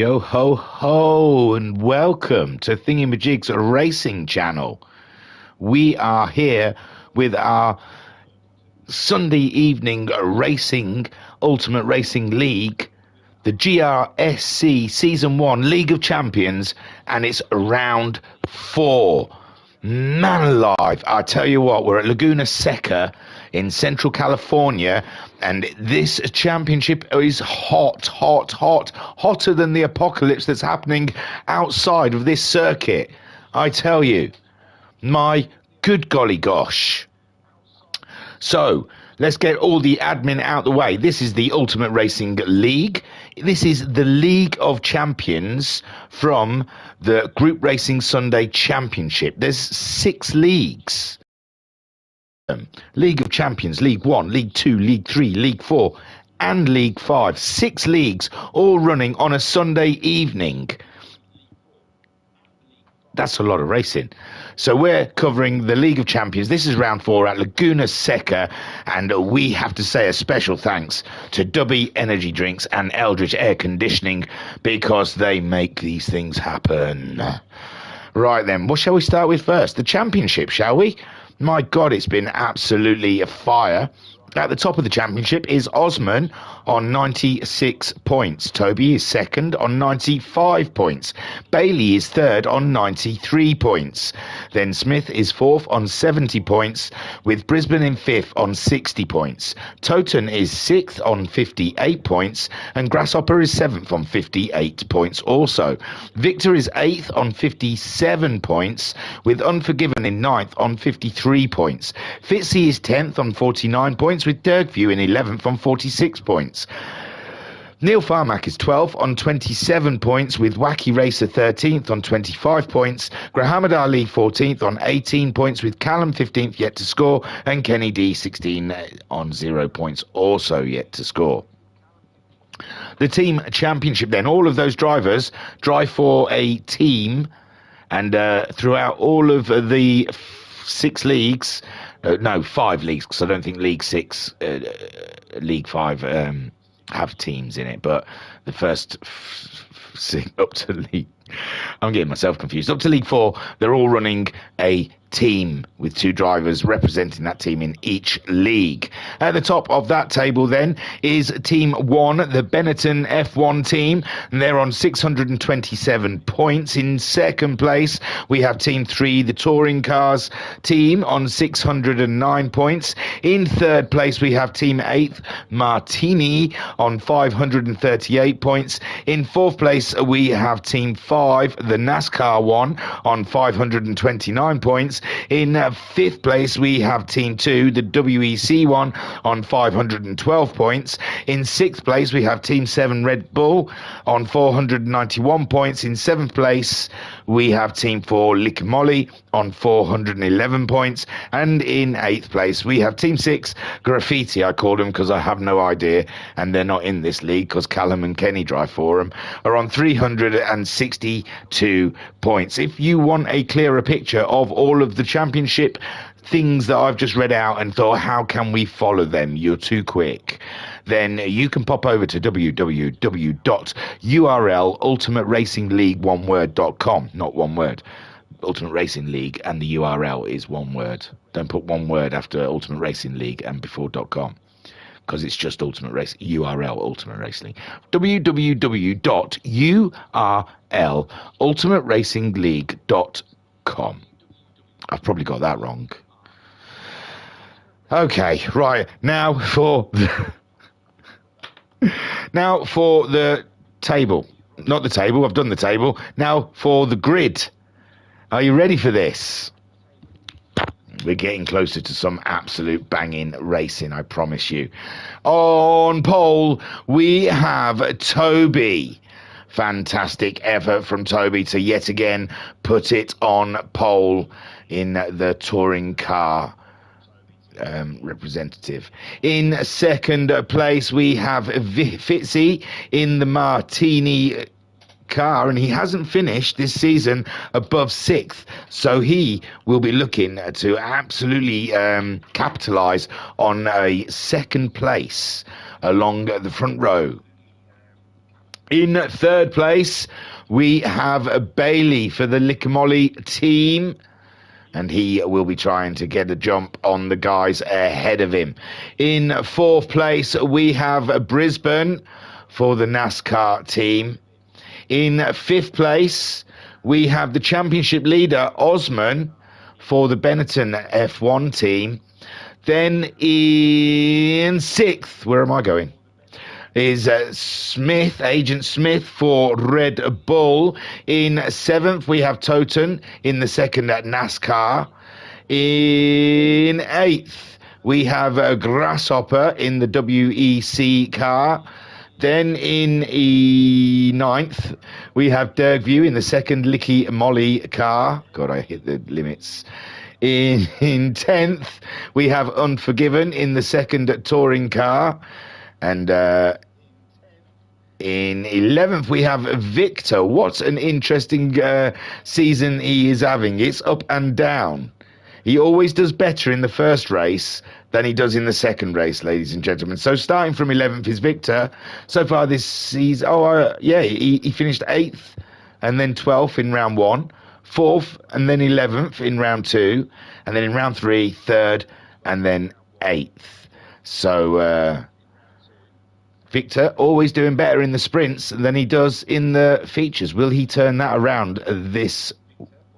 Yo ho ho, and welcome to Thingamajig's Racing Channel. We are here with our Sunday evening racing, Ultimate Racing League, the GRSC Season 1 League of Champions, and it's round 4. Man alive, I tell you what, we're at Laguna Seca in Central California, and this championship is hotter than the apocalypse that's happening outside of this circuit. I tell you, my good golly gosh. So, let's get all the admin out the way. This is the Ultimate Racing League. This is the League of Champions from the Group Racing Sunday Championship. There's 6 leagues. League of Champions, League 1, League 2, League 3, League 4, and League 5. 6 leagues all running on a Sunday evening. That's a lot of racing. So we're covering the League of Champions. This is round 4 at Laguna Seca, and we have to say a special thanks to Dubby Energy Drinks and Eldridge Air Conditioning because they make these things happen. Right then, what shall we start with first? The championship, shall we? My God, it's been absolutely a fire. At the top of the championship is Osman on 96 points. Toby is second on 95 points. Bailey is third on 93 points. Then Smith is fourth on 70 points, with Brisbane in fifth on 60 points. Toten is sixth on 58 points, and Grasshopper is seventh on 58 points also. Victor is eighth on 57 points, with Unforgiven in ninth on 53 points. Fitzy is 10th on 49 points, with Dirkview in 11th on 46 points. Neil Farmack is 12th on 27 points, with Wacky Racer 13th on 25 points. Grahamad Ali 14th on 18 points, with Callum 15th yet to score, and Kenny D 16 on 0 points also yet to score. The team championship then, all of those drivers drive for a team, and throughout all of the 6 leagues, 5 leagues, because I don't think League 6, League 5 have teams in it, but the first up to League, I'm getting myself confused. Up to League 4, they're all running a team with 2 drivers representing that team in each league. At the top of that table then is Team 1, the Benetton F1 team, and they're on 627 points. In second place we have Team 3, the Touring Cars team, on 609 points. In third place we have Team 8, Martini, on 538 points. In fourth place we have Team 5, the NASCAR one, on 529 points. In fifth place we have Team 2, the WEC one, on 512 points. In sixth place we have Team 7 Red Bull on 491 points. In seventh place we have Team 4 Lick on 411 points. And in eighth place we have Team 6 Graffiti, I call them because I have no idea, and they're not in this league because Callum and Kenny drive for them, are on 362 points. If you want a clearer picture of all of the championship things that I've just read out and thought, how can we follow them? You're too quick. Then you can pop over to www.ultimateracingleague.com. Not one word. Ultimate Racing League, and the URL is one word. Don't put one word after Ultimate Racing League and before .com, because it's just Ultimate Race URL Ultimate Racing. www.ultimateracingleague.com. I've probably got that wrong. Okay, right. Now for the table. Not the table, I've done the table. Now for the grid. Are you ready for this? We're getting closer to some absolute banging racing, I promise you. On pole, we have Toby. Fantastic effort from Toby to yet again put it on pole in the touring car representative. In second place, we have Fitzy in the Martini car, and he hasn't finished this season above 6th, so he will be looking to absolutely capitalise on a second place along the front row. In third place, we have Bailey for the Lickamolly team. And he will be trying to get a jump on the guys ahead of him. In fourth place, we have Brisbane for the NASCAR team. In fifth place, we have the championship leader, Osman, for the Benetton F1 team. Then in sixth, where am I going? Is Smith, Agent Smith for Red Bull. In seventh, we have Toten in the second at NASCAR. In eighth, we have Grasshopper in the WEC car. Then in ninth, we have Dirkview in the second Licky Molly car. God, I hit the limits. In 10th, we have Unforgiven in the second touring car. And in 11th, we have Victor. What an interesting season he is having. It's up and down. He always does better in the first race than he does in the second race, ladies and gentlemen. So starting from 11th is Victor. So far this season, he finished 8th and then 12th in round 1, 4th and then 11th in round 2, and then in round 3, 3rd and then 8th. So Victor always doing better in the sprints than he does in the features. Will he turn that around this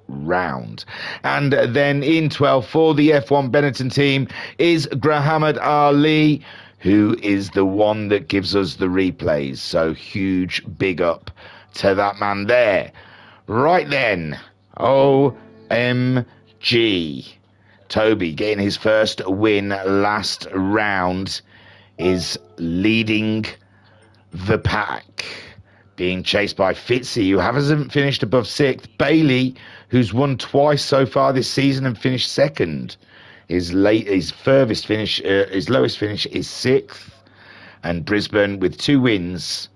round? And then in 12th for the F1 Benetton team is Grahamad Ali, who is the one that gives us the replays. So huge big up to that man there. Right then, OMG. Toby getting his first win last round is leading the pack, being chased by Fitzy, who hasn't finished above 6th. Bailey, who's won twice so far this season and finished 2nd. His lowest finish is 6th. And Brisbane with 2 wins.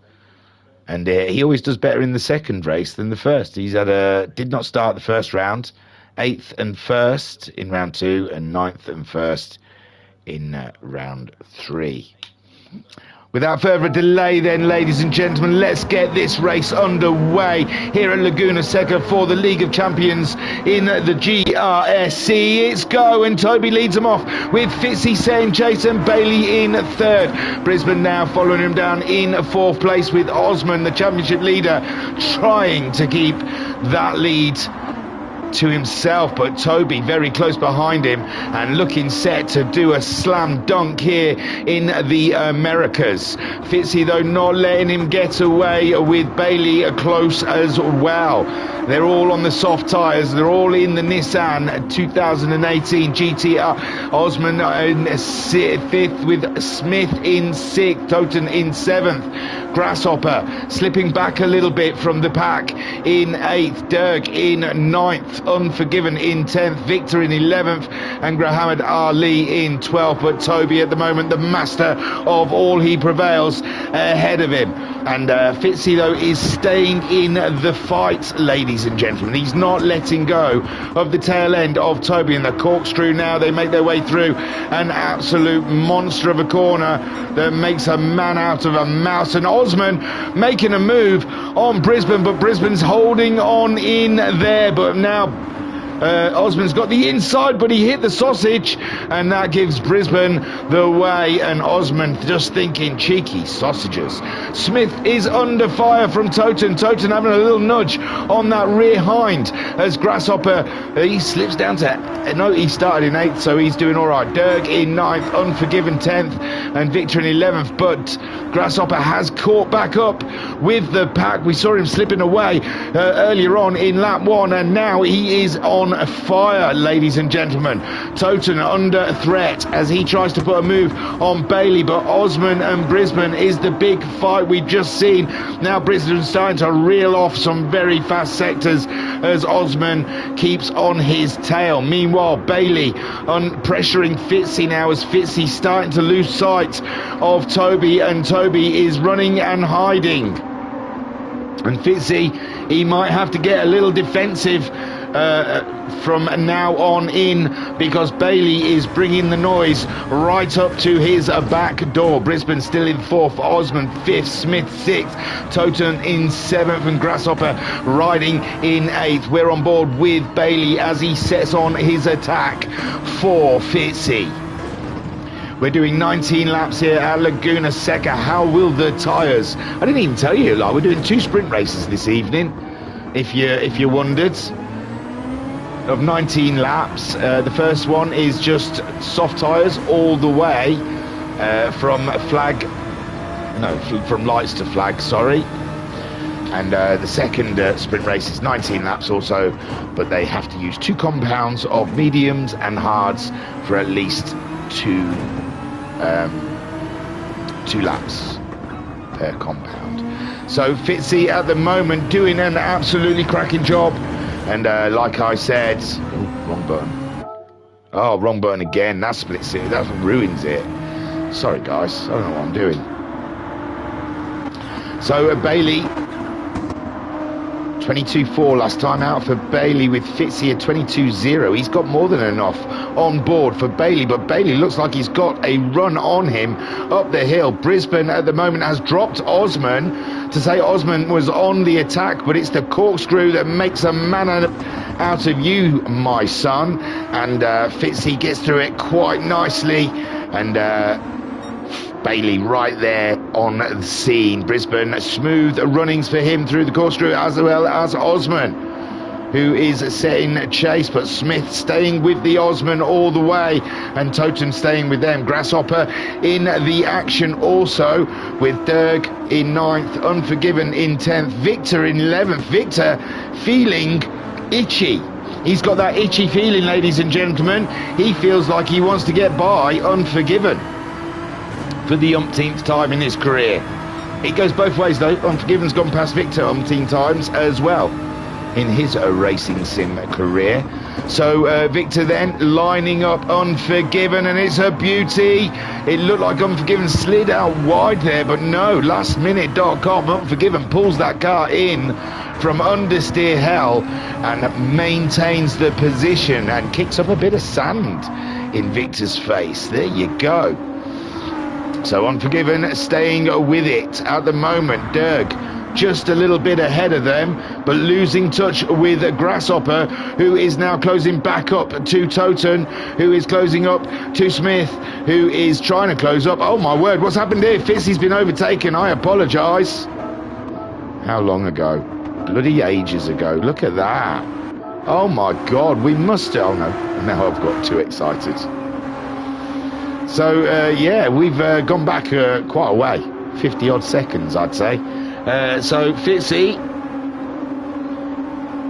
And he always does better in the second race than the first. He's did not start the first round. 8th and 1st in round 2 and 9th and 1st in round 3. Without further delay then, ladies and gentlemen, let's get this race underway here at Laguna Seca for the League of Champions in the GRSC. It's go, and Toby leads them off with Fitzy saying Jason Bailey in 3rd. Brisbane now following him down in 4th place with Osman, the championship leader, trying to keep that lead to himself, but Toby very close behind him and looking set to do a slam dunk here in the Americas. Fitzy though not letting him get away with Bailey close as well. They're all on the soft tyres. They're all in the Nissan 2018 GTR. Osman in 5th with Smith in 6th, Toten in 7th. Grasshopper slipping back a little bit from the pack in 8th. Dirk in 9th. Unforgiven in 10th. Victor in 11th. And Grahamad Ali in 12th. But Toby at the moment, the master of all, he prevails ahead of him. And Fitzy though is staying in the fight, ladies and gentlemen. He's not letting go of the tail end of Toby. And the corkscrew now, they make their way through an absolute monster of a corner that makes a man out of a mouse. And Osman making a move on Brisbane, but Brisbane's holding on in there. But now Osman's got the inside, but he hit the sausage, and that gives Brisbane the way. And Osman just thinking, cheeky sausages. Smith is under fire from Toten. Toten having a little nudge on that rear hind as Grasshopper, he slips down to, no, he started in 8th, so he's doing all right. Dirk in 9th, Unforgiven 10th, and Victor in 11th. But Grasshopper has caught back up with the pack. We saw him slipping away earlier on in lap 1, and now he is on fire, ladies and gentlemen. Toten under threat as he tries to put a move on Bailey, but Osman and Brisbane is the big fight we've just seen. Now Brisbane's starting to reel off some very fast sectors as Osman keeps on his tail. Meanwhile, Bailey pressuring Fitzy now as Fitzy starting to lose sight of Toby, and Toby is running and hiding. And Fitzy, he might have to get a little defensive from now on in, because Bailey is bringing the noise right up to his back door. Brisbane still in 4th, Osman 5th, Smith 6th, Toten in 7th, and Grasshopper riding in 8th. We're on board with Bailey as he sets on his attack for Fitzy. We're doing 19 laps here at Laguna Seca. How will the tyres? I didn't even tell you, like, we're doing 2 sprint races this evening, if you wondered. Of 19 laps, the first one is just soft tyres all the way from lights to flag, sorry. And the second sprint race is 19 laps also, but they have to use 2 compounds of mediums and hards for at least 2 laps per compound. So Fitzy at the moment doing an absolutely cracking job. And like I said, wrong button. Oh, wrong button again. That splits it. That ruins it. Sorry, guys. I don't know what I'm doing. So Bailey, 22.4 last time out for Bailey, with Fitzy at 22.0. He's got more than enough on board for Bailey, but Bailey looks like he's got a run on him up the hill. Brisbane at the moment has dropped Osman to say Osman was on the attack, but it's the corkscrew that makes a man out of you, my son. And Fitzy gets through it quite nicely, and Bailey right there on the scene. Brisbane, smooth runnings for him through the corkscrew, as well as Osman, who is setting chase, but Smith staying with the Osman all the way, and Toten staying with them. Grasshopper in the action also, with Derg in 9th, Unforgiven in 10th, Victor in 11th. Victor feeling itchy. He's got that itchy feeling, ladies and gentlemen. He feels like he wants to get by Unforgiven for the umpteenth time in his career. It goes both ways though. Unforgiven's gone past Victor umpteen times as well in his racing sim career. So Victor then lining up Unforgiven, and it's a beauty. It looked like Unforgiven slid out wide there, but no, lastminute.com, Unforgiven pulls that car in from understeer hell and maintains the position and kicks up a bit of sand in Victor's face. There you go. So Unforgiven staying with it at the moment. Derg just a little bit ahead of them, but losing touch with Grasshopper, who is now closing back up to Toten, who is closing up to Smith, who is trying to close up. Oh my word, what's happened here? Fitzy's been overtaken. I apologise. How long ago? Bloody ages ago. Look at that. Oh my God, we must... Oh no, now I've got too excited. So yeah, we've gone back quite a way, 50 odd seconds I'd say. So Fitzy,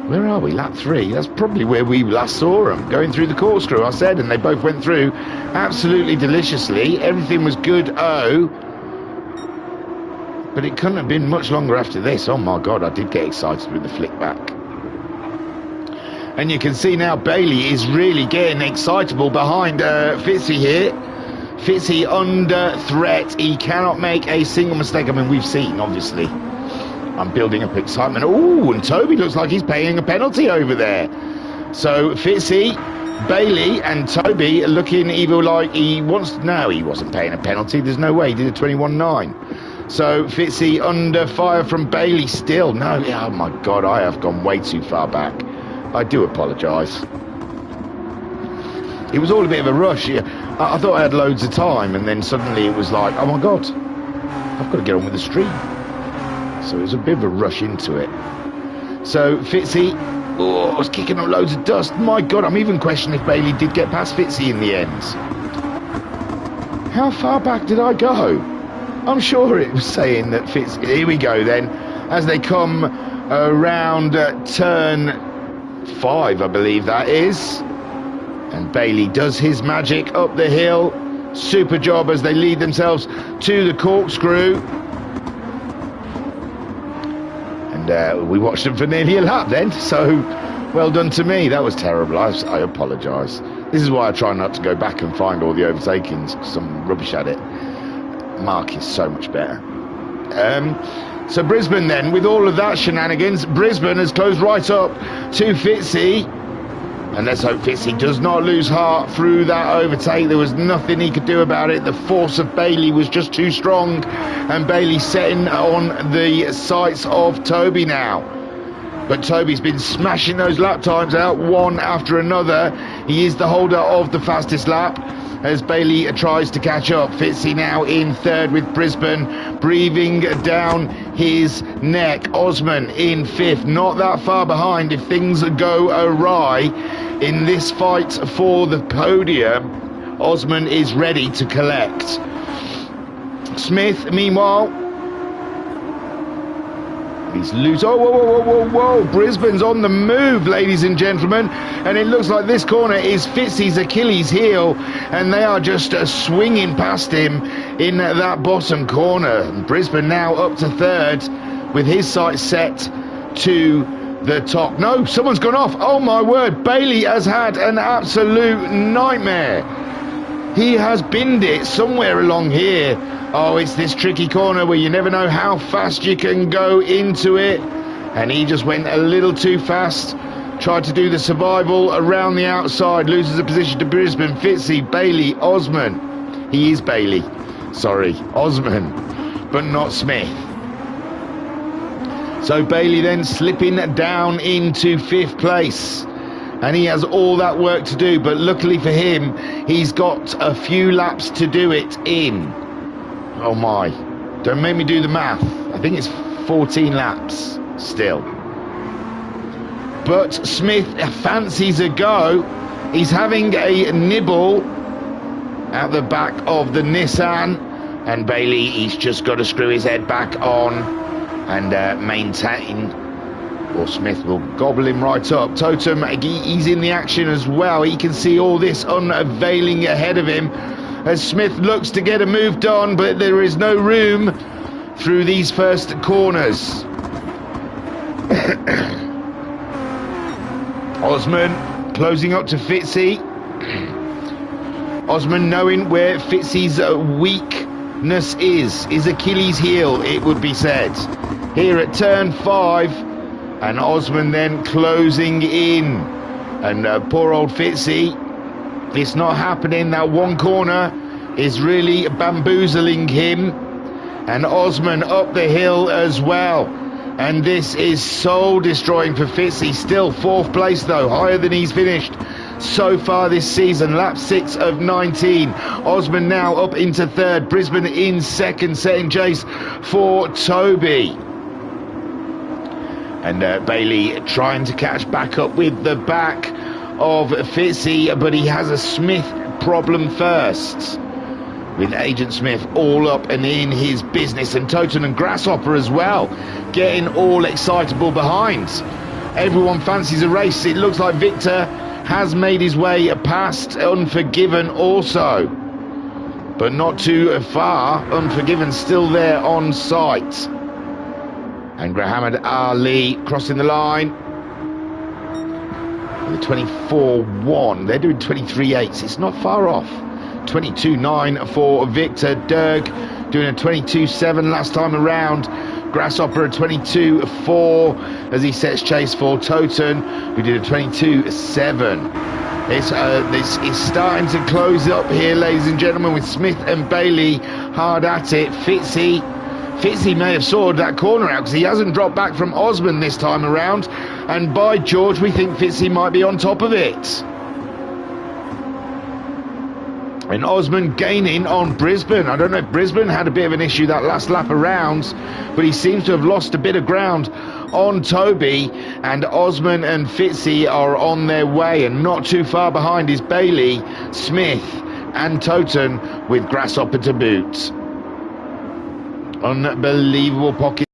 where are we? Lap 3. That's probably where we last saw them, going through the corkscrew, I said, and they both went through absolutely deliciously. Everything was good, but it couldn't have been much longer after this. Oh my God, I did get excited with the flick back. And you can see now Bailey is really getting excitable behind Fitzy here. Fitzy under threat. He cannot make a single mistake. I mean, we've seen, obviously. I'm building up excitement. Oh, and Toby looks like he's paying a penalty over there. So Fitzy, Bailey and Toby looking either like he wants... No, he wasn't paying a penalty. There's no way. He did a 21.9. So Fitzy under fire from Bailey still. No, oh my God, I have gone way too far back. I do apologise. It was all a bit of a rush. I thought I had loads of time, and then suddenly it was like, oh my God, I've got to get on with the stream. So it was a bit of a rush into it. So Fitzy, oh, I was kicking up loads of dust. My God, I'm even questioning if Bailey did get past Fitzy in the end. How far back did I go? I'm sure it was saying that Fitzy... Here we go then, as they come around turn 5, I believe that is. And Bailey does his magic up the hill. Super job as they lead themselves to the corkscrew. And we watched them for nearly a lap then. So well done to me. That was terrible. I apologise. This is why I try not to go back and find all the overtakings, because I'm rubbish at it. Mark is so much better. So Brisbane then, with all of that shenanigans, Brisbane has closed right up to Fitzy. And let's hope Fitzy does not lose heart through that overtake. There was nothing he could do about it. The force of Bailey was just too strong. And Bailey setting on the sights of Toby now. But Toby's been smashing those lap times out one after another. He is the holder of the fastest lap as Bailey tries to catch up. Fitzy now in third with Brisbane breathing down his neck. Osman in fifth, not that far behind if things go awry in this fight for the podium. Osman is ready to collect. Smith, meanwhile, he's loose. Oh, whoa, whoa, whoa, whoa, whoa. Brisbane's on the move, ladies and gentlemen. And it looks like this corner is Fitzy's Achilles heel. And they are just swinging past him in that bottom corner. And Brisbane now up to third with his sights set to the top. No, someone's gone off. Oh, my word. Bailey has had an absolute nightmare. He has binned it somewhere along here. Oh, it's this tricky corner where you never know how fast you can go into it. And he just went a little too fast. Tried to do the survival around the outside. Loses a position to Brisbane. Fitzy, Bailey, Osman. He is Bailey. Sorry, Osman. But not Smith. So Bailey then slipping down into fifth place. And he has all that work to do. But luckily for him, he's got a few laps to do it in. Oh my, don't make me do the math. I think it's 14 laps still. But Smith fancies a go. He's having a nibble at the back of the Nissan. And Bailey, he's just got to screw his head back on and maintain. Or Smith will gobble him right up. Totem, he's in the action as well. He can see all this unveiling ahead of him as Smith looks to get a move done, but there is no room through these first corners. Osman closing up to Fitzy. Osman knowing where Fitzy's weakness is, his Achilles heel, it would be said. Here at turn 5, and Osman then closing in. And poor old Fitzy, it's not happening. That one corner is really bamboozling him. And Osman up the hill as well. And this is soul destroying for Fitzy. Still fourth place though, higher than he's finished so far this season. Lap 6 of 19. Osman now up into third. Brisbane in second, setting chase for Toby. And Bailey trying to catch back up with the back of Fitzy, but he has a Smith problem first. With Agent Smith all up and in his business, and Toten and Grasshopper as well, getting all excitable behind. Everyone fancies a race. It looks like Victor has made his way past Unforgiven also. But not too far. Unforgiven still there on sight. And Muhammad Ali crossing the line. With a 24.1. They're doing 23.8. It's not far off. 22.9 for Victor. Derg doing a 22.7 last time around. Grasshopper a 22.4 as he sets chase for Toten, who did a 22.7. This is starting to close up here, ladies and gentlemen, with Smith and Bailey hard at it. Fitzy may have sorted that corner out because he hasn't dropped back from Osman this time around. And by George, we think Fitzy might be on top of it. And Osman gaining on Brisbane. I don't know if Brisbane had a bit of an issue that last lap around, but he seems to have lost a bit of ground on Toby. And Osman and Fitzy are on their way, and not too far behind is Bailey, Smith and Toten with Grasshopper to boot. Unbelievable pocket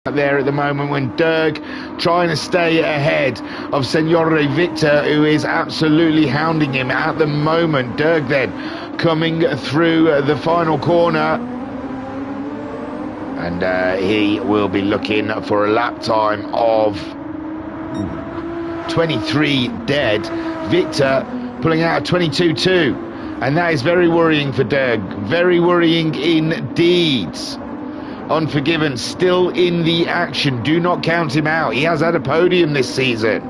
there at the moment when Derg trying to stay ahead of Senore Victor, who is absolutely hounding him at the moment. Derg then coming through the final corner, and he will be looking for a lap time of 23 dead. Victor pulling out a 22.2, and that is very worrying for Derg, very worrying indeed. Unforgiven still in the action. Do not count him out. He has had a podium this season.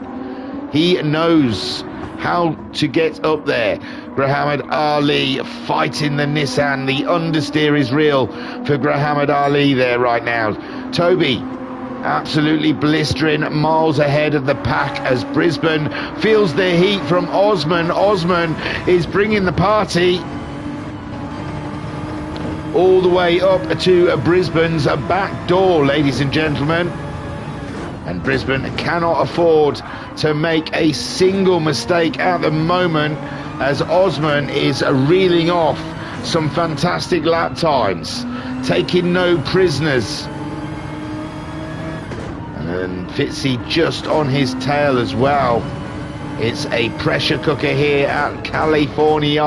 He knows how to get up there. Muhammad Ali fighting the Nissan. The understeer is real for Muhammad Ali there right now. Toby absolutely blistering, miles ahead of the pack as Brisbane feels the heat from Osman. Osman is bringing the party all the way up to Brisbane's back door, ladies and gentlemen. And Brisbane cannot afford to make a single mistake at the moment, as Osman is reeling off some fantastic lap times, taking no prisoners. And Fitzy just on his tail as well. It's a pressure cooker here at California,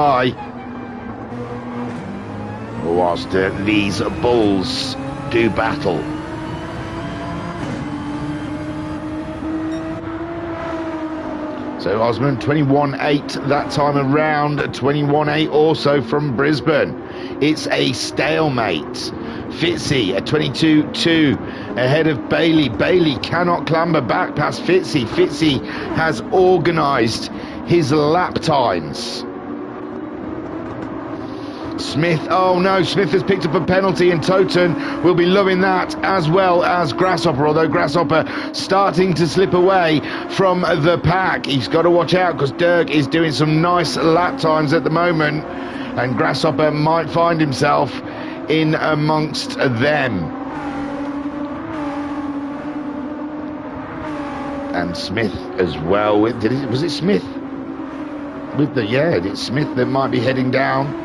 whilst these bulls do battle. So Osman 21.8 that time around, 21.8 also from Brisbane. It's a stalemate. Fitzy at 22.2 ahead of Bailey. Bailey cannot clamber back past Fitzy. Fitzy has organised his lap times. Smith, oh no, Smith has picked up a penalty, and Toten will be loving that, as well as Grasshopper, although Grasshopper starting to slip away from the pack. He's got to watch out because Dirk is doing some nice lap times at the moment, and Grasshopper might find himself in amongst them. And Smith as well. Was it Smith? It's Smith that might be heading down.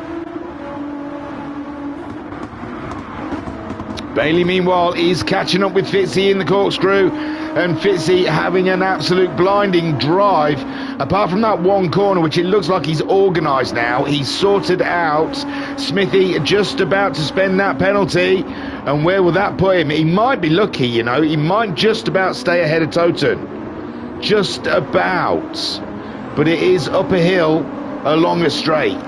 Bailey, meanwhile, is catching up with Fitzy in the corkscrew, and Fitzy having an absolute blinding drive. Apart from that one corner, which it looks like he's organised now, he's sorted out. Smithy just about to spend that penalty, and where will that put him? He might be lucky, you know, he might just about stay ahead of Toten. Just about. But it is up a hill along a straight.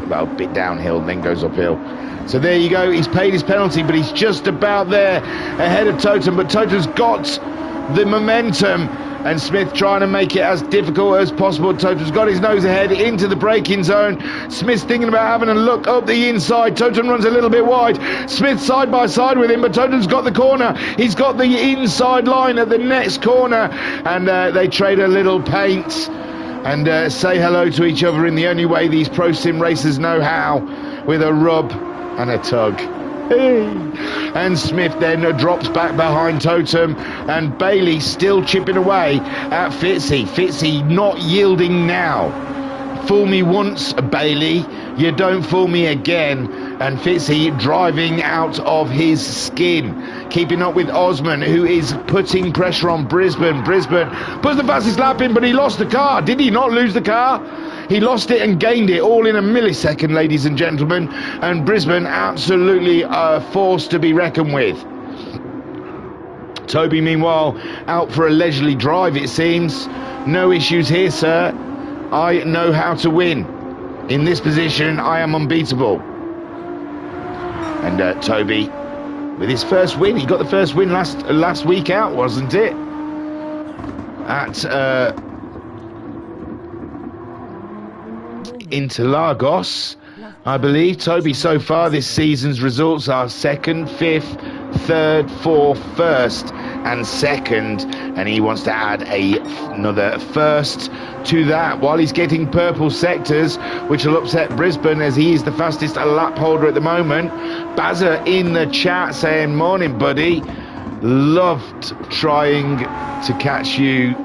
Well, a bit downhill, then goes uphill. So there you go, he's paid his penalty, but he's just about there ahead of Toten, but Toten's got the momentum, and Smith trying to make it as difficult as possible. Toten's got his nose ahead into the braking zone. Smith's thinking about having a look up the inside. Toten runs a little bit wide. Smith side by side with him, but Toten's got the corner. He's got the inside line at the next corner, and they trade a little paint and say hello to each other in the only way these pro sim racers know how, with a rub and a tug. Hey. And Smith then drops back behind Totem, and Bailey still chipping away at Fitzy. Fitzy not yielding now. Fool me once, Bailey, you don't fool me again. And Fitzy driving out of his skin, keeping up with Osman, who is putting pressure on Brisbane. Brisbane puts the fastest lap in, but he lost the car. Did he not lose the car? He lost it and gained it all in a millisecond, ladies and gentlemen, and Brisbane absolutely a force to be reckoned with. Toby, meanwhile, out for a leisurely drive, it seems. No issues here, sir. I know how to win. In this position, I am unbeatable. And Toby, with his first win, he got the first win last week out, wasn't it? At Interlagos, I believe. Toby, so far this season's results are 2nd, 5th, 3rd, 4th, 1st and 2nd, and he wants to add another 1st to that while he's getting purple sectors, which will upset Brisbane as he is the fastest lap holder at the moment. Bazza in the chat saying, morning buddy, loved trying to catch you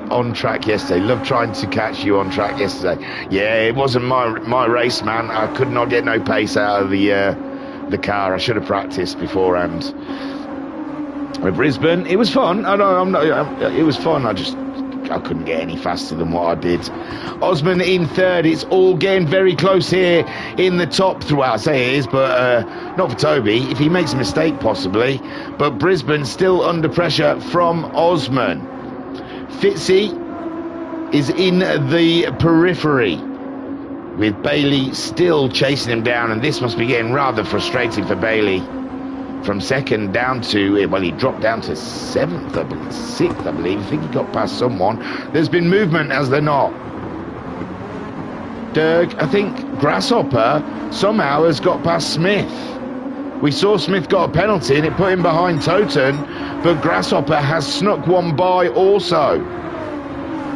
on track yesterday. Loved trying to catch you on track yesterday. Yeah, it wasn't my race, man. I could not get no pace out of the car. I should have practiced beforehand. With Brisbane, it was fun. It was fun. I couldn't get any faster than what I did. Osman in 3rd. It's all getting very close here in the top. Well, I say it is, but not for Toby. If he makes a mistake, possibly. But Brisbane still under pressure from Osman. Fitzy is in the periphery, with Bailey still chasing him down, and this must be getting rather frustrating for Bailey. from second down to, well, he dropped down to 7th, I believe, 6th, I believe. I think he got past someone. There's been movement, has there not? Derg, I think Grasshopper somehow has got past Smith. We saw Smith got a penalty and it put him behind Toten, but Grasshopper has snuck one by also.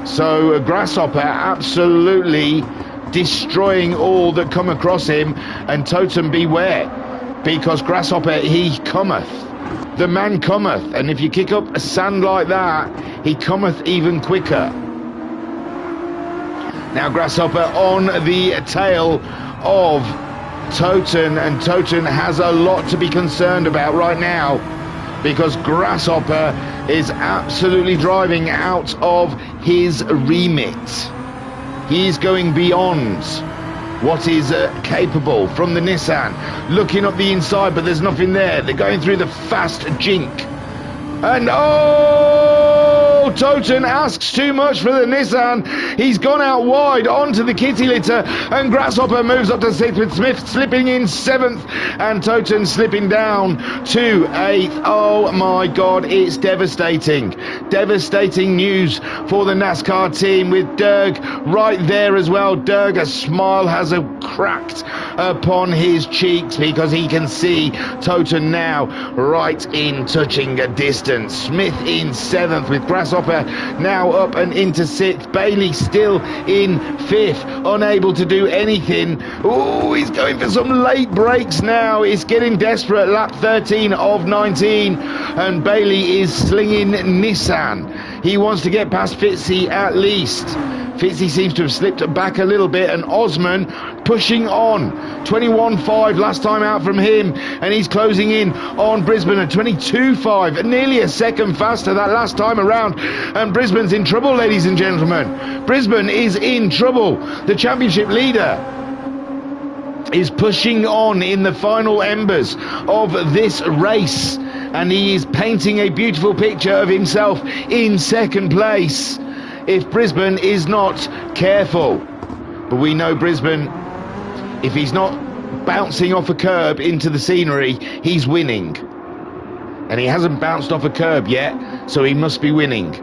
So Grasshopper absolutely destroying all that come across him, and Toten beware, because Grasshopper, he cometh. The man cometh, and if you kick up a sand like that, he cometh even quicker. Now Grasshopper on the tail of Toten, and Toten has a lot to be concerned about right now, because Grasshopper is absolutely driving out of his remit. He's going beyond what is capable from the Nissan. Looking up the inside, but there's nothing there. They're going through the fast jink. And Toten asks too much for the Nissan. He's gone out wide onto the kitty litter, and Grasshopper moves up to 6th with Smith slipping in 7th, and Toten slipping down to 8th. Oh my God, it's devastating. Devastating news for the NASCAR team, with Derg right there as well. Derg, a smile has cracked upon his cheeks because he can see Toten now right in touching distance. Smith in 7th with Grasshopper now up and into 6th. Bailey still in 5th, unable to do anything. Oh, he's going for some late breaks now. He's getting desperate. Lap 13 of 19, and Bailey is slinging Nissan. He wants to get past Fitzy at least. Fitzy seems to have slipped back a little bit, and Osman pushing on. 21.5 last time out from him, and he's closing in on Brisbane at 22.5, nearly a second faster that last time around. And Brisbane's in trouble, ladies and gentlemen. Brisbane is in trouble. The championship leader is pushing on in the final embers of this race, and he is painting a beautiful picture of himself in second place if Brisbane is not careful. But we know Brisbane, if he's not bouncing off a curb into the scenery, he's winning. And he hasn't bounced off a curb yet, so he must be winning.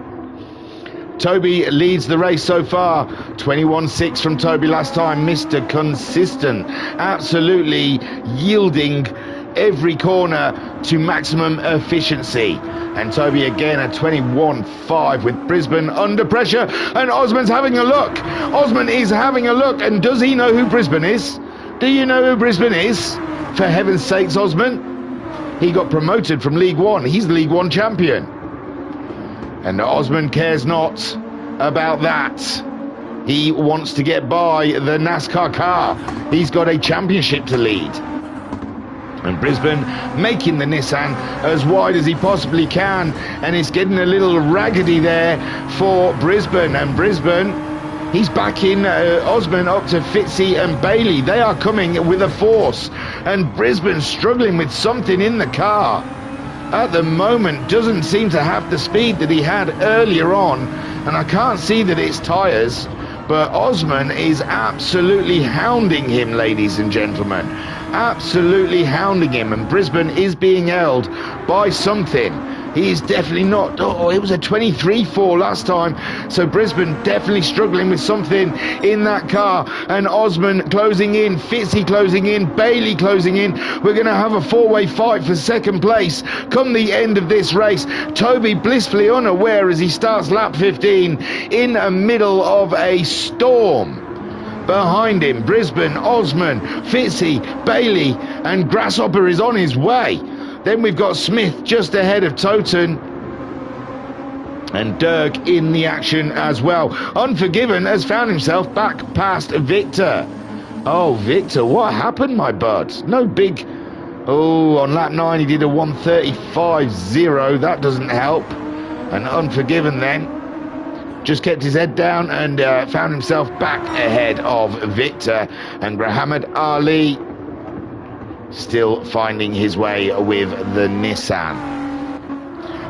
Toby leads the race so far. 21.6 from Toby last time. Mr. Consistent, absolutely yielding every corner to maximum efficiency. And Toby again at 21.5 with Brisbane under pressure, and Osman's having a look. Osman is having a look, and does he know who Brisbane is? Do you know who Brisbane is? For heaven's sakes, Osman. He got promoted from League One. He's the League One champion. And Osman cares not about that. He wants to get by the NASCAR car. He's got a championship to lead. And Brisbane making the Nissan as wide as he possibly can, and it's getting a little raggedy there for Brisbane. And Brisbane, he's backing Osman up to Fitzy and Bailey. They are coming with a force, and Brisbane struggling with something in the car at the moment. Doesn't seem to have the speed that he had earlier on, and I can't see that it's tyres, but Osman is absolutely hounding him, ladies and gentlemen. Absolutely hounding him, and Brisbane is being held by something. He is definitely not. Oh, it was a 23.4 last time, so Brisbane definitely struggling with something in that car. And Osman closing in, Fitzy closing in, Bailey closing in. We're going to have a four-way fight for second place come the end of this race. Toby blissfully unaware as he starts lap 15 in the middle of a storm. Behind him, Brisbane, Osman, Fitzy, Bailey, and Grasshopper is on his way. Then we've got Smith just ahead of Toten, and Derg in the action as well. Unforgiven has found himself back past Victor. Oh, Victor, what happened, my bud? No big... Oh, on lap 9 he did a 1:35.0. That doesn't help. And Unforgiven then just kept his head down and found himself back ahead of Victor. And Muhammad Ali still finding his way with the Nissan.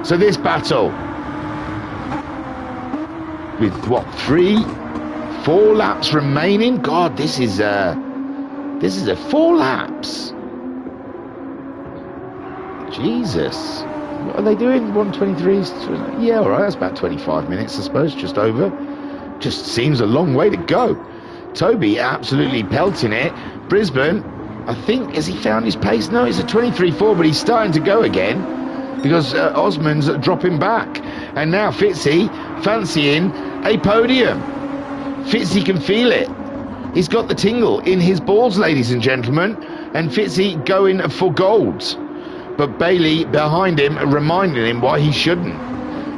So this battle, with what, 3-4 laps remaining? God, this is a 4 laps. Jesus. What are they doing? 1:23? Yeah, all right, that's about 25 minutes, I suppose, just over. Just seems a long way to go. Toby absolutely pelting it. Brisbane, I think, has he found his pace? No, it's a 23.4, but he's starting to go again because Osman's dropping back. And now Fitzy fancying a podium. Fitzy can feel it. He's got the tingle in his balls, ladies and gentlemen. And Fitzy going for gold. But Bailey behind him reminding him why he shouldn't.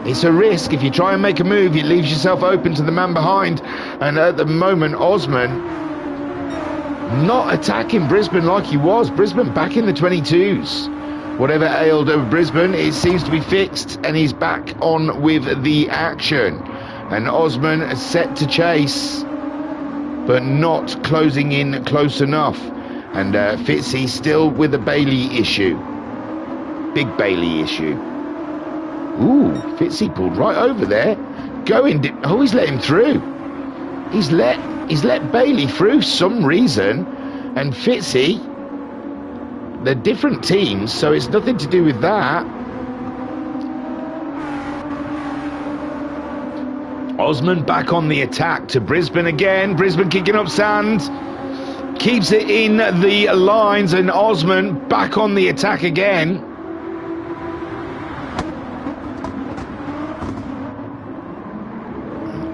It's a risk. If you try and make a move, it leaves yourself open to the man behind. And at the moment, Osman not attacking Brisbane like he was. Brisbane back in the 22s. Whatever ailed Brisbane, it seems to be fixed, and he's back on with the action. And Osman set to chase, but not closing in close enough. And Fitzy still with the Bailey issue. Big Bailey issue. Ooh, Fitzy pulled right over there. Oh, he's let him through. He's let Bailey through some reason. And Fitzy, they're different teams, so it's nothing to do with that. Osman back on the attack to Brisbane again. Brisbane kicking up sand. Keeps it in the lines, and Osman back on the attack again.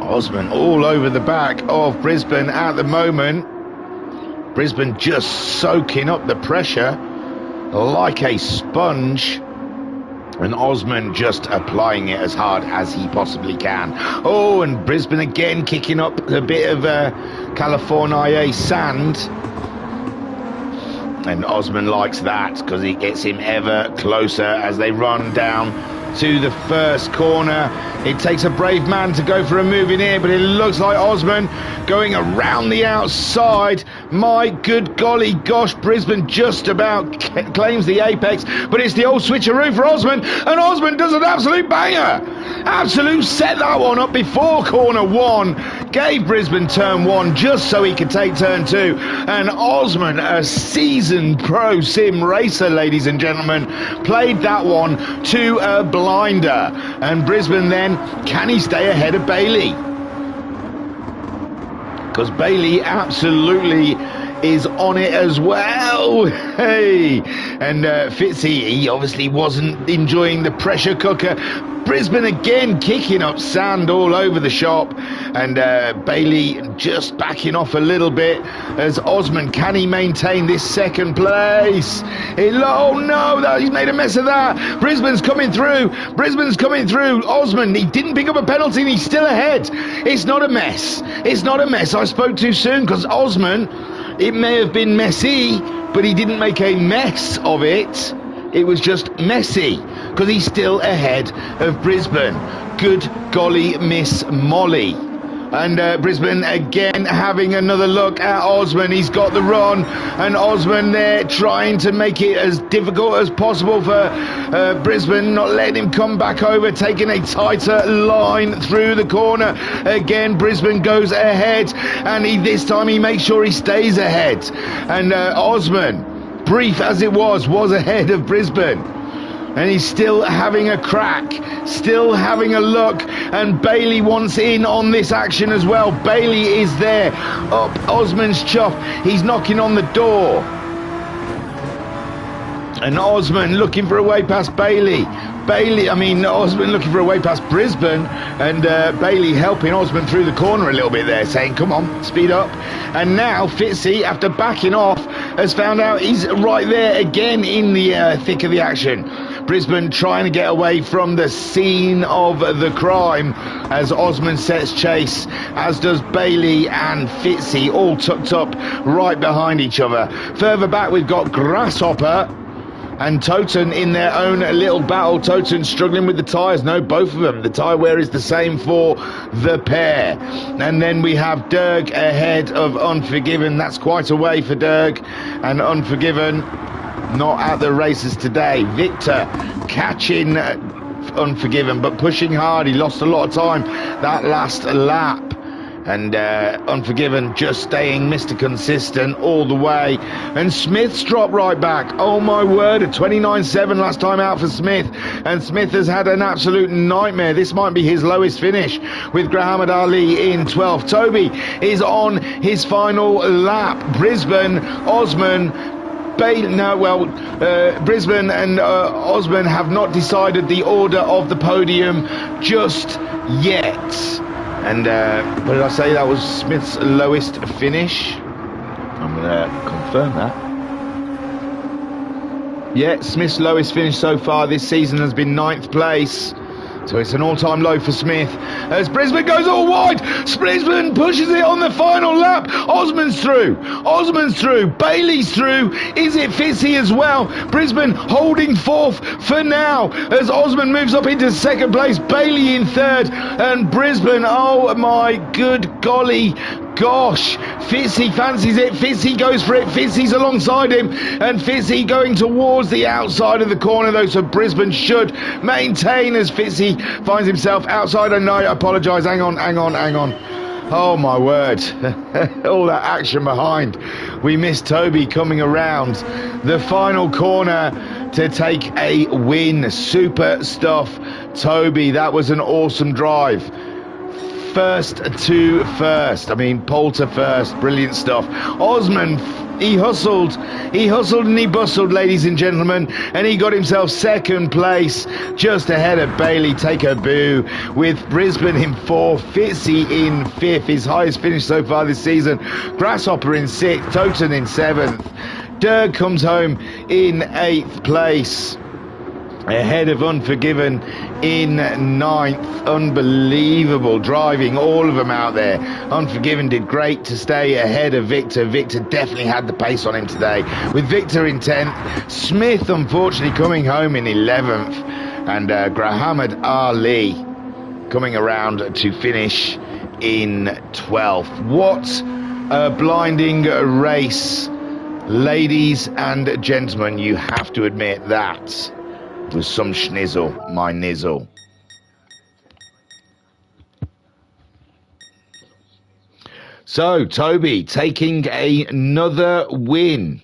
Osman all over the back of Brisbane at the moment. Brisbane just soaking up the pressure like a sponge. And Osman just applying it as hard as he possibly can. Oh, and Brisbane again kicking up a bit of California sand. And Osman likes that because it gets him ever closer as they run down to the first corner. It takes a brave man to go for a move in here, but it looks like Osman going around the outside. My good golly gosh, Brisbane just about claims the apex, but it's the old switcheroo for Osman, and Osman does an absolute banger. Absolute set that one up before corner one. Gave Brisbane turn one just so he could take turn two. And Osman, a seasoned pro sim racer, ladies and gentlemen, played that one to a blinder. And Brisbane then, can he stay ahead of Bailey? Because Bailey absolutely is on it as well. Hey, and Fitzy, he obviously wasn't enjoying the pressure cooker. Brisbane again kicking up sand all over the shop, and Bailey just backing off a little bit as Osman, can he maintain this second place? Oh no, he's made a mess of that. Brisbane's coming through. Osman, he didn't pick up a penalty and he's still ahead. It's not a mess. I spoke too soon because Osman, it may have been messy, but he didn't make a mess of it. It was just messy because he's still ahead of Brisbane. Good golly, Miss Molly. And Brisbane again having another look at Osman. He's got the run, and Osman there trying to make it as difficult as possible for Brisbane, not letting him come back over, taking a tighter line through the corner. Again, Brisbane goes ahead, and this time he makes sure he stays ahead. And Osman, brief as it was ahead of Brisbane. And he's still having a crack, still having a look, and Bailey wants in on this action as well. Bailey is there, up Osman's chuff, he's knocking on the door. And Osman looking for a way past Bailey. Osman looking for a way past Brisbane, and Bailey helping Osman through the corner a little bit there, saying, come on, speed up. And now Fitzy, after backing off, has found out he's right there again in the thick of the action. Brisbane trying to get away from the scene of the crime as Osman sets chase, as does Bailey and Fitzy, all tucked up right behind each other. Further back we've got Grasshopper and Toten in their own little battle. Toten struggling with the tyres. No, both of them. The tyre wear is the same for the pair. And then we have Derg ahead of Unforgiven. That's quite a way for Derg. And Unforgiven not at the races today. Victor catching Unforgiven, but pushing hard. He lost a lot of time that last lap. And Unforgiven just staying Mr. Consistent all the way. And Smith's dropped right back. Oh my word, a 29.7 last time out for Smith. And Smith has had an absolute nightmare. This might be his lowest finish with Grahamad Ali in 12th. Toby is on his final lap. Brisbane, Osman, Brisbane and Osman have not decided the order of the podium just yet. And what did I say? That was Smith's lowest finish. I'm going to confirm that. Yeah, Smith's lowest finish so far this season has been 9th place. So it's an all-time low for Smith. As Brisbane goes all wide, Brisbane pushes it on the final lap. Osman's through. Osman's through. Bailey's through. Is it Fitzy as well? Brisbane holding 4th for now as Osman moves up into 2nd place. Bailey in 3rd. And Brisbane, oh my good golly gosh, Fitzy fancies it. Fitzy goes for it. Fitzy's alongside him, and Fitzy going towards the outside of the corner though, so Brisbane should maintain as Fitzy finds himself outside. And no, I apologise, hang on. Oh my word, all that action behind. We missed Toby coming around the final corner to take a win. Super stuff, Toby. That was an awesome drive. First to first, pole to first, brilliant stuff. Osman, he hustled and he bustled, ladies and gentlemen, and he got himself 2nd place, just ahead of Bailey. Take a boo, with Brisbane in 4th, Fitzy in 5th, his highest finish so far this season. Grasshopper in 6th, Toten in 7th. Derg comes home in 8th place, ahead of Unforgiven in 9th. Unbelievable driving, all of them out there. Unforgiven did great to stay ahead of Victor. Victor definitely had the pace on him today, with Victor in 10th. Smith unfortunately coming home in 11th, and Grahamad Ali coming around to finish in 12th. What a blinding race, ladies and gentlemen. You have to admit that was some schnizzle, my nizzle. So Toby taking another win,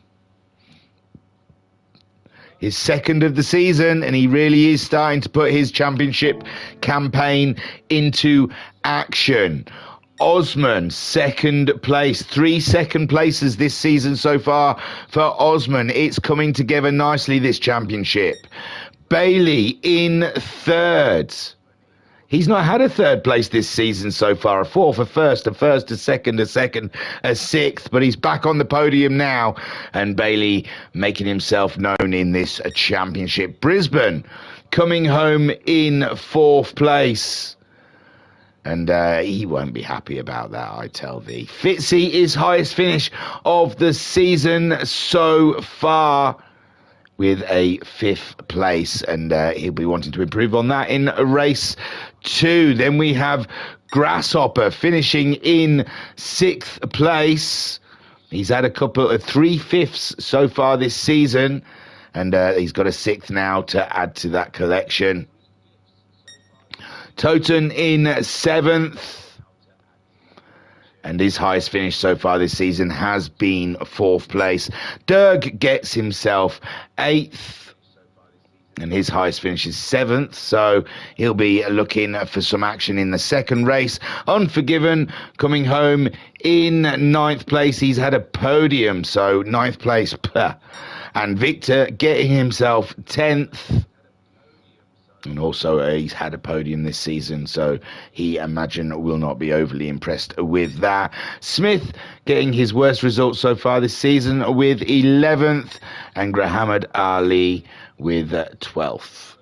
his 2nd of the season, and he really is starting to put his championship campaign into action. Osman, 2nd place, 3 second places this season so far for Osman. It's coming together nicely, this championship. Bailey in 3rd. He's not had a 3rd place this season so far. A 4th, a 1st, a 1st, a 2nd, a 2nd, a 6th. But he's back on the podium now. And Bailey making himself known in this championship. Brisbane coming home in 4th place. And he won't be happy about that, I tell thee. Fitzy is highest finish of the season so far, with a 5th place, and he'll be wanting to improve on that in race 2. Then we have Grasshopper finishing in 6th place. He's had a couple of 3 5ths so far this season, and he's got a 6th now to add to that collection. Toten in 7th. And his highest finish so far this season has been 4th place. Derg gets himself 8th. And his highest finish is 7th. So he'll be looking for some action in the 2nd race. Unforgiven coming home in 9th place. He's had a podium. So 9th place. And Victor getting himself 10th. And also he's had a podium this season, so he, imagine, will not be overly impressed with that. Smith getting his worst results so far this season with 11th, and Grahamad Ali with 12th.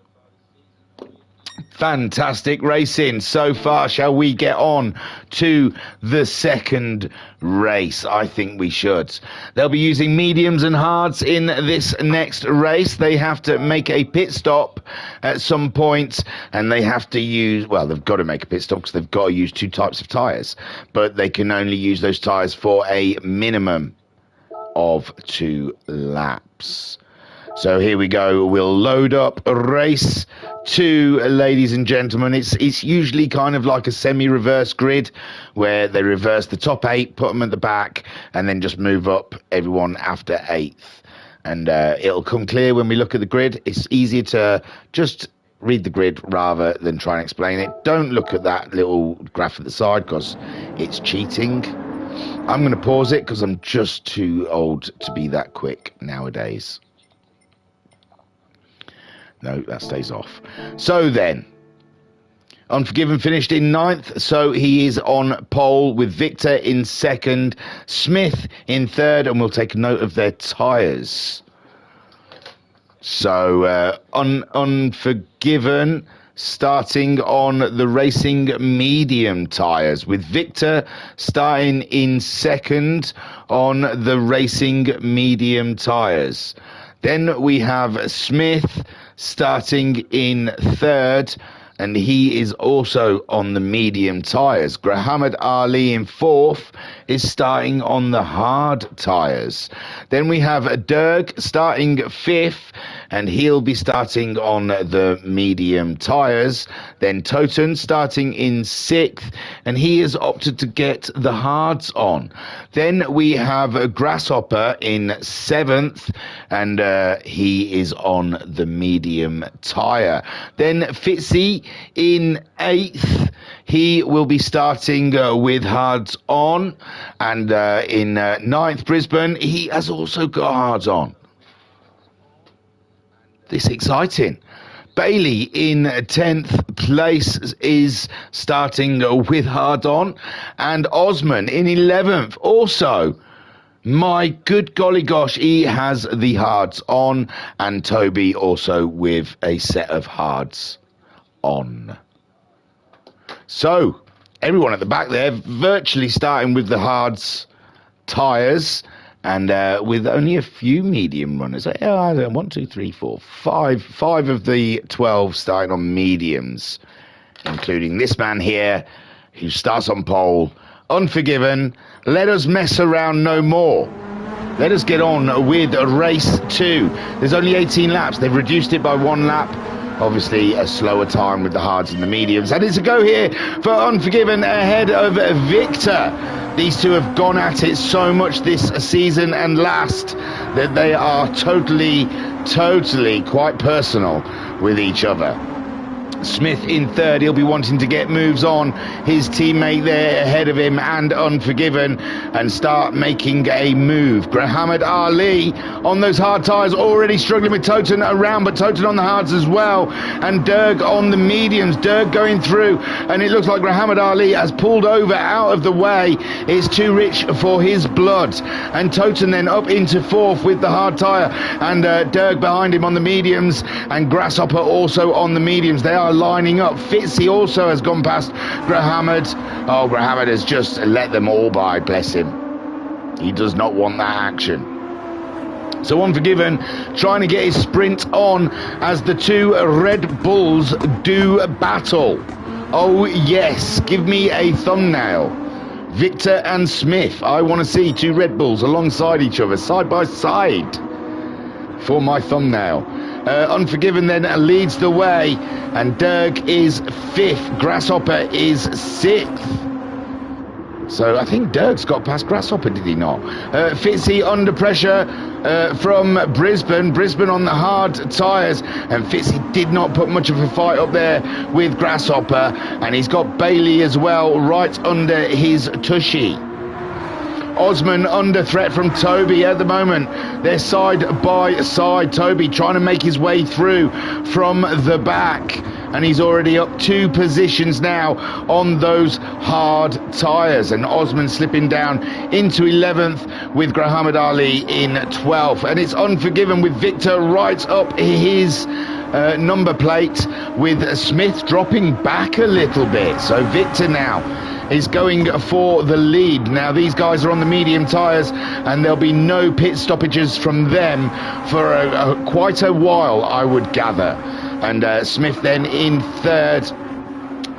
Fantastic racing so far. Shall we get on to the 2nd race? I think we should. They'll be using mediums and hards in this next race. They have to make a pit stop at some point, and they have to use, well, they've got to make a pit stop because they've got to use 2 types of tyres, but they can only use those tyres for a minimum of 2 laps. So here we go. We'll load up race 2, ladies and gentlemen. It's usually kind of like a semi-reverse grid where they reverse the top 8, put them at the back, and then just move up everyone after 8th. And it'll come clear when we look at the grid. It's easier to just read the grid rather than try and explain it. Don't look at that little graph at the side because it's cheating. I'm going to pause it because I'm just too old to be that quick nowadays. No, that stays off. So then, Unforgiven finished in 9th, so he is on pole with Victor in 2nd, Smith in 3rd, and we'll take a note of their tyres. So, Unforgiven starting on the racing medium tyres, with Victor starting in 2nd on the racing medium tyres. Then we have Smith starting in 3rd, and he is also on the medium tyres. Muhammad Ali in 4th is starting on the hard tyres. Then we have Derg starting 5th, and he'll be starting on the medium tyres. Then Toten starting in 6th, and he has opted to get the hards on. Then we have Grasshopper in 7th, and he is on the medium tyre. Then Fitzy in 8th. He will be starting with hards on, and in 9th, Brisbane, he has also got hards on. This is exciting. Bailey in 10th place is starting with hard on, and Osman in 11th also. My good golly gosh, he has the hards on, and Toby also with a set of hards on. So, everyone at the back there virtually starting with the hards tyres, and with only a few medium runners. 1, 2, 3, 4, 5. 5 of the 12 starting on mediums, including this man here, who starts on pole. Unforgiven. Let us mess around no more. Let us get on with race 2. There's only 18 laps. They've reduced it by 1 lap. Obviously, a slower time with the hards and the mediums. And it's a go here for Unforgiven ahead of Victor. These two have gone at it so much this season and last that they are totally quite personal with each other. Smith in 3rd, he'll be wanting to get moves on his teammate there ahead of him and Unforgiven and start making a move. Muhammad Ali on those hard tyres, already struggling with Toten around, but Toten on the hards as well, and Derg on the mediums. Derg going through, and it looks like Muhammad Ali has pulled over out of the way. It's too rich for his blood, and Toten then up into 4th with the hard tyre, and Derg behind him on the mediums, and Grasshopper also on the mediums. They are lining up. Fitzy also has gone past Muhammad. Oh, Muhammad has just let them all by, bless him. He does not want that action. So Unforgiven trying to get his sprint on as the 2 Red Bulls do battle. Oh yes, give me a thumbnail. Victor and Smith. I want to see 2 Red Bulls alongside each other, side by side, for my thumbnail. Unforgiven then leads the way, and Derg is 5th. Grasshopper is 6th. So I think Derg's got past Grasshopper, did he not? Fitzy under pressure from Brisbane. Brisbane on the hard tyres, and Fitzy did not put much of a fight up there with Grasshopper, and he's got Bailey as well right under his tushy. Osman under threat from Toby at the moment. They're side by side. Toby trying to make his way through from the back, and he's already up 2 positions now on those hard tyres, and Osman slipping down into 11th with Muhammad Ali in 12th, and it's Unforgiven with Victor right up his number plate, with Smith dropping back a little bit. So Victor now is going for the lead. Now these guys are on the medium tyres, and there'll be no pit stoppages from them for quite a while, I would gather. And Smith then in 3rd.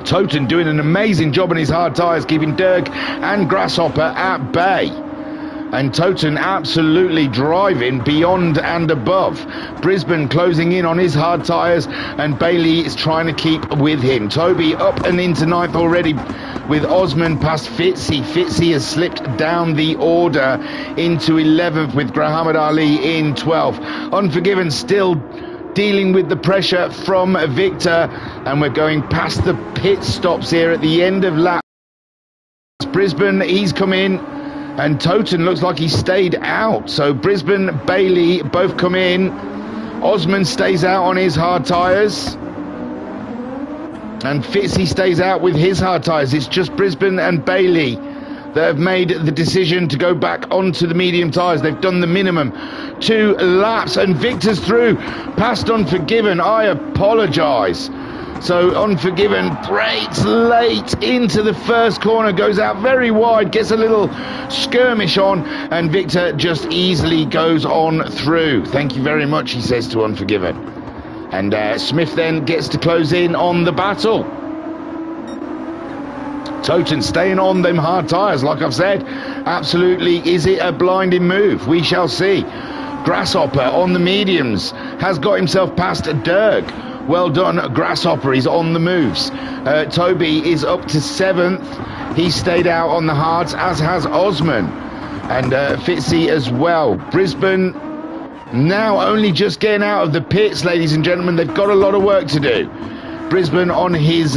Toten doing an amazing job on his hard tyres, keeping Derg and Grasshopper at bay. And Toten absolutely driving beyond and above. Brisbane closing in on his hard tyres, and Bailey is trying to keep with him. Toby up and into ninth already, with Osman past Fitzy. Fitzy has slipped down the order into 11th, with Grahamad Ali in 12th. Unforgiven still dealing with the pressure from Victor, and we're going past the pit stops here at the end of lap. Brisbane, he's come in, and Toten looks like he stayed out. So Brisbane, Bailey both come in. Osman stays out on his hard tyres, and Fitzy stays out with his hard tyres. It's just Brisbane and Bailey that have made the decision to go back onto the medium tyres. They've done the minimum 2 laps, and Victor's through past Unforgiven. I apologise. So Unforgiven breaks late into the first corner, goes out very wide, gets a little skirmish on, and Victor just easily goes on through. Thank you very much, he says to Unforgiven. And Smith then gets to close in on the battle. Toten staying on them hard tyres, like I've said. Absolutely, is it a blinding move? We shall see. Grasshopper on the mediums has got himself past Derg. Well done, Grasshopper. He's on the moves. Toby is up to 7th. He stayed out on the hards, as has Osman. And Fitzy as well. Brisbane now only just getting out of the pits, ladies and gentlemen. They've got a lot of work to do. Brisbane on his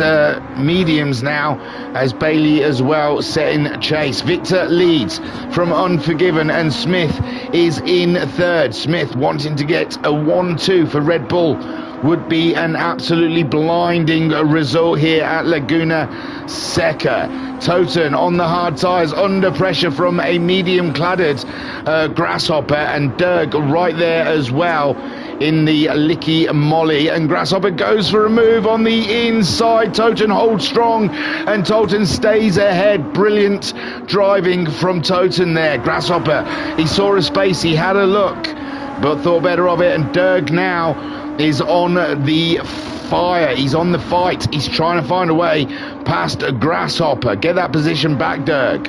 mediums now, as Bailey as well setting chase. Victor leads from Unforgiven, and Smith is in 3rd. Smith wanting to get a 1-2 for Red Bull would be an absolutely blinding result here at Laguna Seca. Toten on the hard tyres, under pressure from a medium-cladded Grasshopper, and Derg right there as well in the Licky Molly, and Grasshopper goes for a move on the inside. Toten holds strong, and Toten stays ahead. Brilliant driving from Toten there. Grasshopper, he saw a space, he had a look, but thought better of it, and Derg now is on the fire. He's on the fight. He's trying to find a way past a Grasshopper. Get that position back, Derg.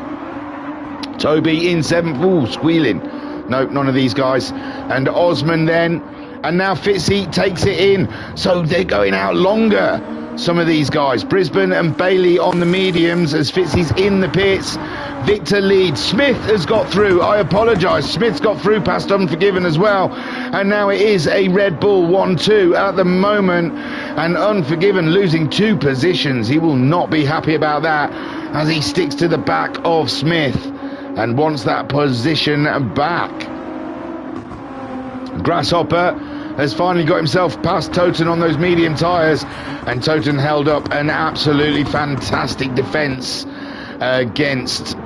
Toby in 7th. Ooh, squealing. Nope, none of these guys. And Osman then. And now Fitzy takes it in. So they're going out longer, some of these guys. Brisbane and Bailey on the mediums as Fitzy's in the pits. Victor leads. Smith has got through. I apologise. Smith's got through past Unforgiven as well. And now it is a Red Bull 1-2 at the moment. And Unforgiven losing 2 positions. He will not be happy about that, as he sticks to the back of Smith and wants that position back. Grasshopper has finally got himself past Toten on those medium tyres, and Toten held up an absolutely fantastic defence against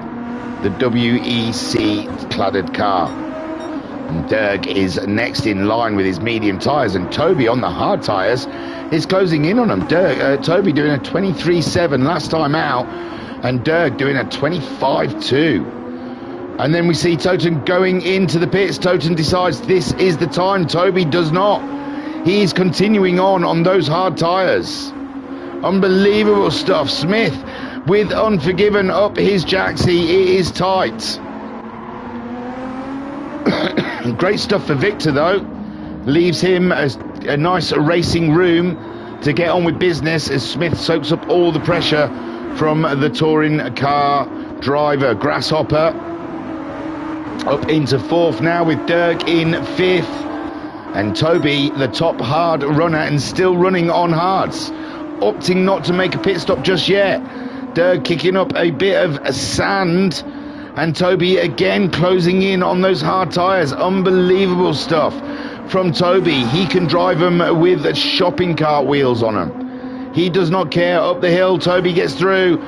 the WEC cladded car. And Derg is next in line with his medium tyres, and Toby on the hard tyres is closing in on him. Toby doing a 23.7 last time out, and Derg doing a 25.2. And then we see Toten going into the pits. Toten decides this is the time. Toby does not. He is continuing on those hard tyres. Unbelievable stuff. Smith with Unforgiven up his jacksie. It is tight. Great stuff for Victor, though. Leaves him a nice racing room to get on with business as Smith soaks up all the pressure from the touring car driver. Grasshopper up into 4th now, with Derg in 5th, and Toby the top hard runner and still running on hards, opting not to make a pit stop just yet. Derg kicking up a bit of sand, and Toby again closing in on those hard tyres. Unbelievable stuff from Toby. He can drive them with shopping cart wheels on them. He does not care. Up the hill, Toby gets through,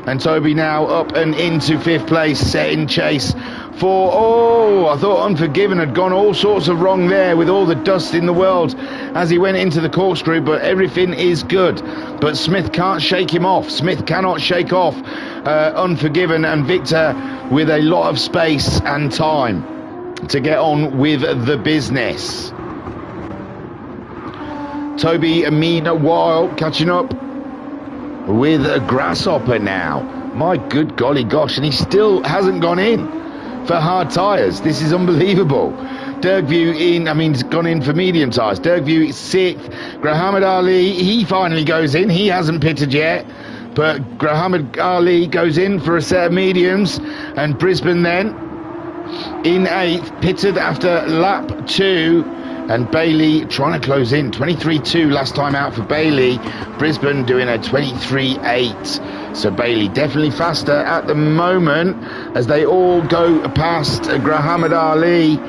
and Toby now up and into 5th place, setting chase for, I thought Unforgiven had gone all sorts of wrong there with all the dust in the world as he went into the corkscrew, but everything is good. But Smith can't shake him off. Smith cannot shake off Unforgiven, and Victor with a lot of space and time to get on with the business. Toby, meanwhile, catching up with a Grasshopper now. My good golly gosh, and he still hasn't gone in for hard tyres. This is unbelievable. Dergview he's gone in for medium tyres. Dergview is 6th. Grahamad Ali, he finally goes in. He hasn't pitted yet, but Grahamad Ali goes in for a set of mediums. And Brisbane then in 8th, pitted after lap 2. And Bailey trying to close in. 23.2 last time out for Bailey. Brisbane doing a 23.8. So Bailey definitely faster at the moment as they all go past Grahamad Ali.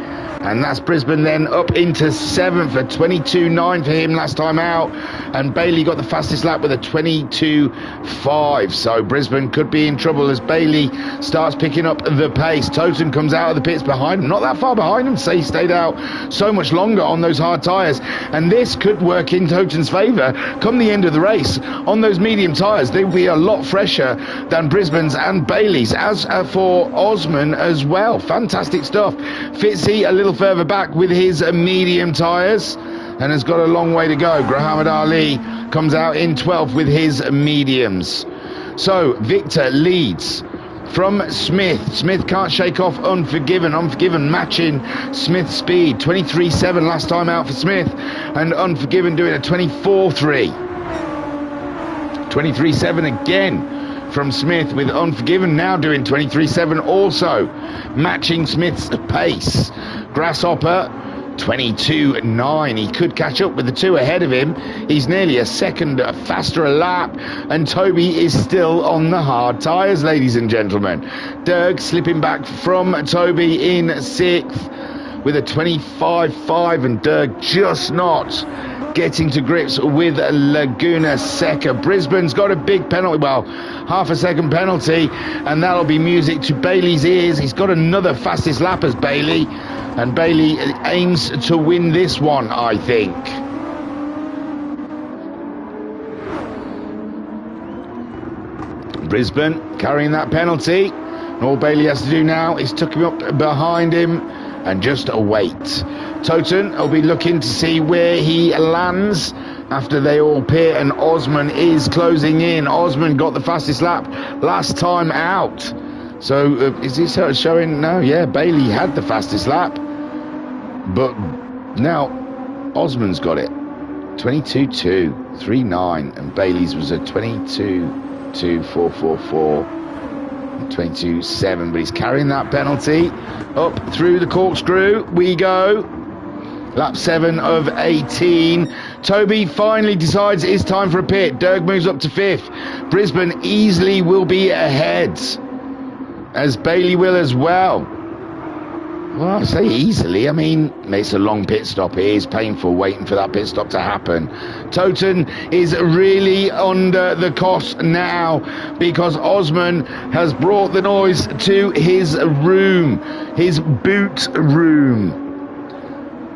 And that's Brisbane then up into 7th at 22.9 for him last time out. And Bailey got the fastest lap with a 22.5. So Brisbane could be in trouble as Bailey starts picking up the pace. Toten comes out of the pits behind him. Not that far behind him. So he stayed out so much longer on those hard tyres. And this could work in Toten's favour come the end of the race. On those medium tyres, they will be a lot fresher than Brisbane's and Bailey's. As for Osman as well. Fantastic stuff. Fitzy a little further back with his medium tyres and has got a long way to go. Grahamad Ali comes out in 12th with his mediums. So Victor leads from Smith. Smith can't shake off Unforgiven. Unforgiven matching Smith's speed. 23.7 last time out for Smith, and Unforgiven doing a 24.3. 23.7 again from Smith, with Unforgiven now doing 23.7 also, matching Smith's pace. Grasshopper 22.9. He could catch up with the two ahead of him. He's nearly a second faster a lap, and Toby is still on the hard tyres, ladies and gentlemen. Derg slipping back from Toby in 6th with a 25.5, and Derg just not getting to grips with Laguna Seca. Brisbane's got a big penalty, well, half a second penalty, and that'll be music to Bailey's ears. He's got another fastest lap as Bailey, and Bailey aims to win this one, I think. Brisbane carrying that penalty, and all Bailey has to do now is tuck him up behind him and just wait. Toten will be looking to see where he lands after they all pit, and Osman is closing in. Osman got the fastest lap last time out. So is this showing? No, yeah, Bailey had the fastest lap, but now Osman's got it. 22.239, and Bailey's was a 22.444. 22.7, but he's carrying that penalty. Up through the corkscrew we go. Lap 7 of 18. Toby finally decides it's time for a pit. Derg moves up to 5th. Brisbane easily will be ahead, as Bailey will as well. Well, I say easily, I mean, it's a long pit stop. It is painful waiting for that pit stop to happen. Toten is really under the cosh now because Osman has brought the noise to his room, his boot room.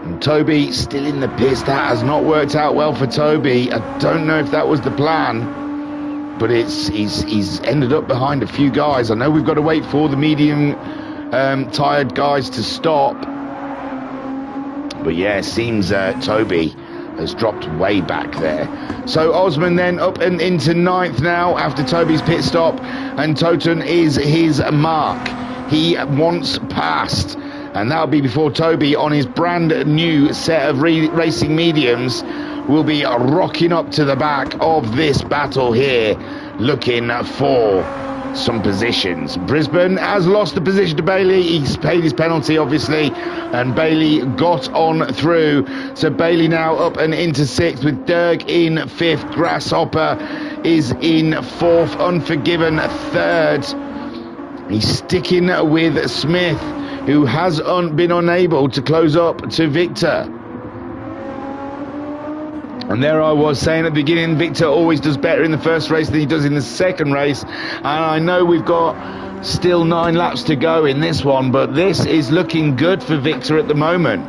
And Toby still in the pits. That has not worked out well for Toby. I don't know if that was the plan, but he's ended up behind a few guys. I know we've got to wait for the medium tired guys to stop, but yeah, it seems Toby has dropped way back there. So Osman then up and into 9th now after Toby's pit stop, and Toten is his mark. He wants past, and that'll be before Toby on his brand new set of racing mediums will be rocking up to the back of this battle here, looking for some positions. Brisbane has lost the position to Bailey. He's paid his penalty, obviously, and Bailey got on through. So Bailey now up and into 6th with Derg in 5th. Grasshopper is in 4th. Unforgiven 3rd. He's sticking with Smith, who has been unable to close up to Victor. And there I was saying at the beginning, Victor always does better in the first race than he does in the second race. And I know we've got still 9 laps to go in this one, but this is looking good for Victor at the moment.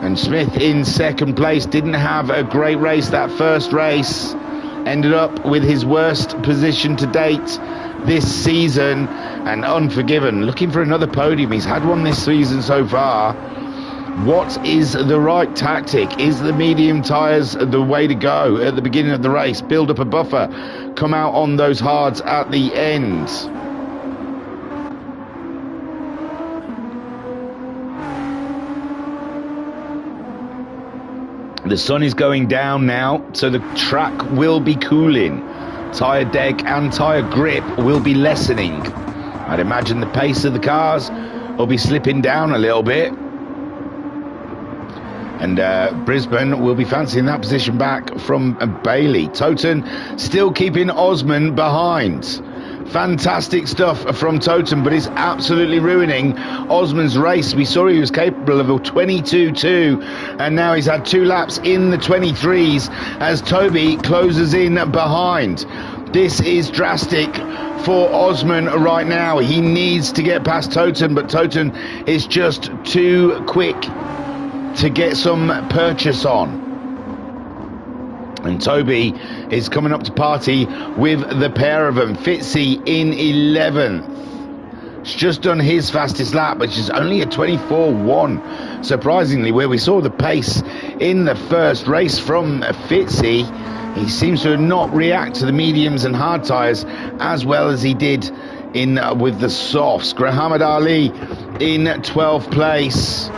And Smith in second place, didn't have a great race that first race. Ended up with his worst position to date this season. And Unforgiven, looking for another podium. He's had one this season so far. What is the right tactic? Is the medium tyres the way to go at the beginning of the race? Build up a buffer, come out on those hards at the end. The sun is going down now, so the track will be cooling. Tyre deck and tyre grip will be lessening. I'd imagine the pace of the cars will be slipping down a little bit. And Brisbane will be fancying that position back from Bailey. Toten still keeping Osman behind. Fantastic stuff from Toten, but it's absolutely ruining Osman's race. We saw he was capable of a 22.2, and now he's had 2 laps in the 23s as Toby closes in behind. This is drastic for Osman right now. He needs to get past Toten, but Toten is just too quick to get some purchase on. And Toby is coming up to party with the pair of them. Fitzy in 11th. He's just done his fastest lap, which is only a 24.1. Surprisingly, where we saw the pace in the first race from Fitzy, he seems to not react to the mediums and hard tyres as well as he did in with the softs. Muhammad Ali in 12th place.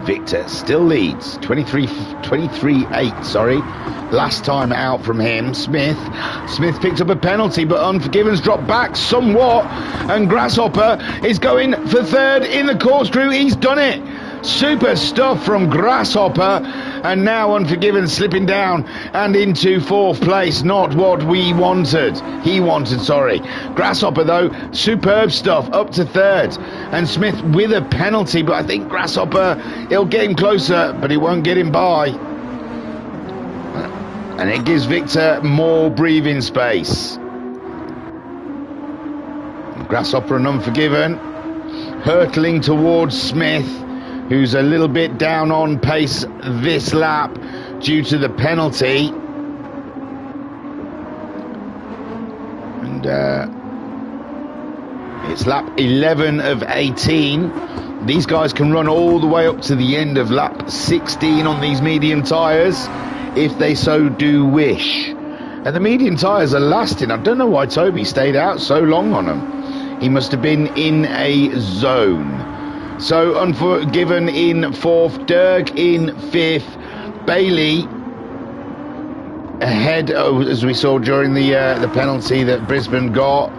Victor still leads 23.8, sorry. Last time out from him. Smith picked up a penalty, but Unforgiven's dropped back somewhat, and Grasshopper is going for third in the corkscrew. He's done it. Super stuff from Grasshopper, and now Unforgiven slipping down and into 4th place. Not what we wanted. He wanted, sorry. Grasshopper, though, superb stuff, up to 3rd. And Smith with a penalty, but I think Grasshopper, he'll get him closer, but he won't get him by. And it gives Victor more breathing space. Grasshopper and Unforgiven hurtling towards Smith, who's a little bit down on pace this lap due to the penalty. And it's lap 11 of 18. These guys can run all the way up to the end of lap 16 on these medium tyres if they so do wish. And the medium tyres are lasting. I don't know why Toby stayed out so long on them. He must have been in a zone. So Unforgiven in 4th, Derg in 5th, Bailey ahead, as we saw during the penalty that Brisbane got.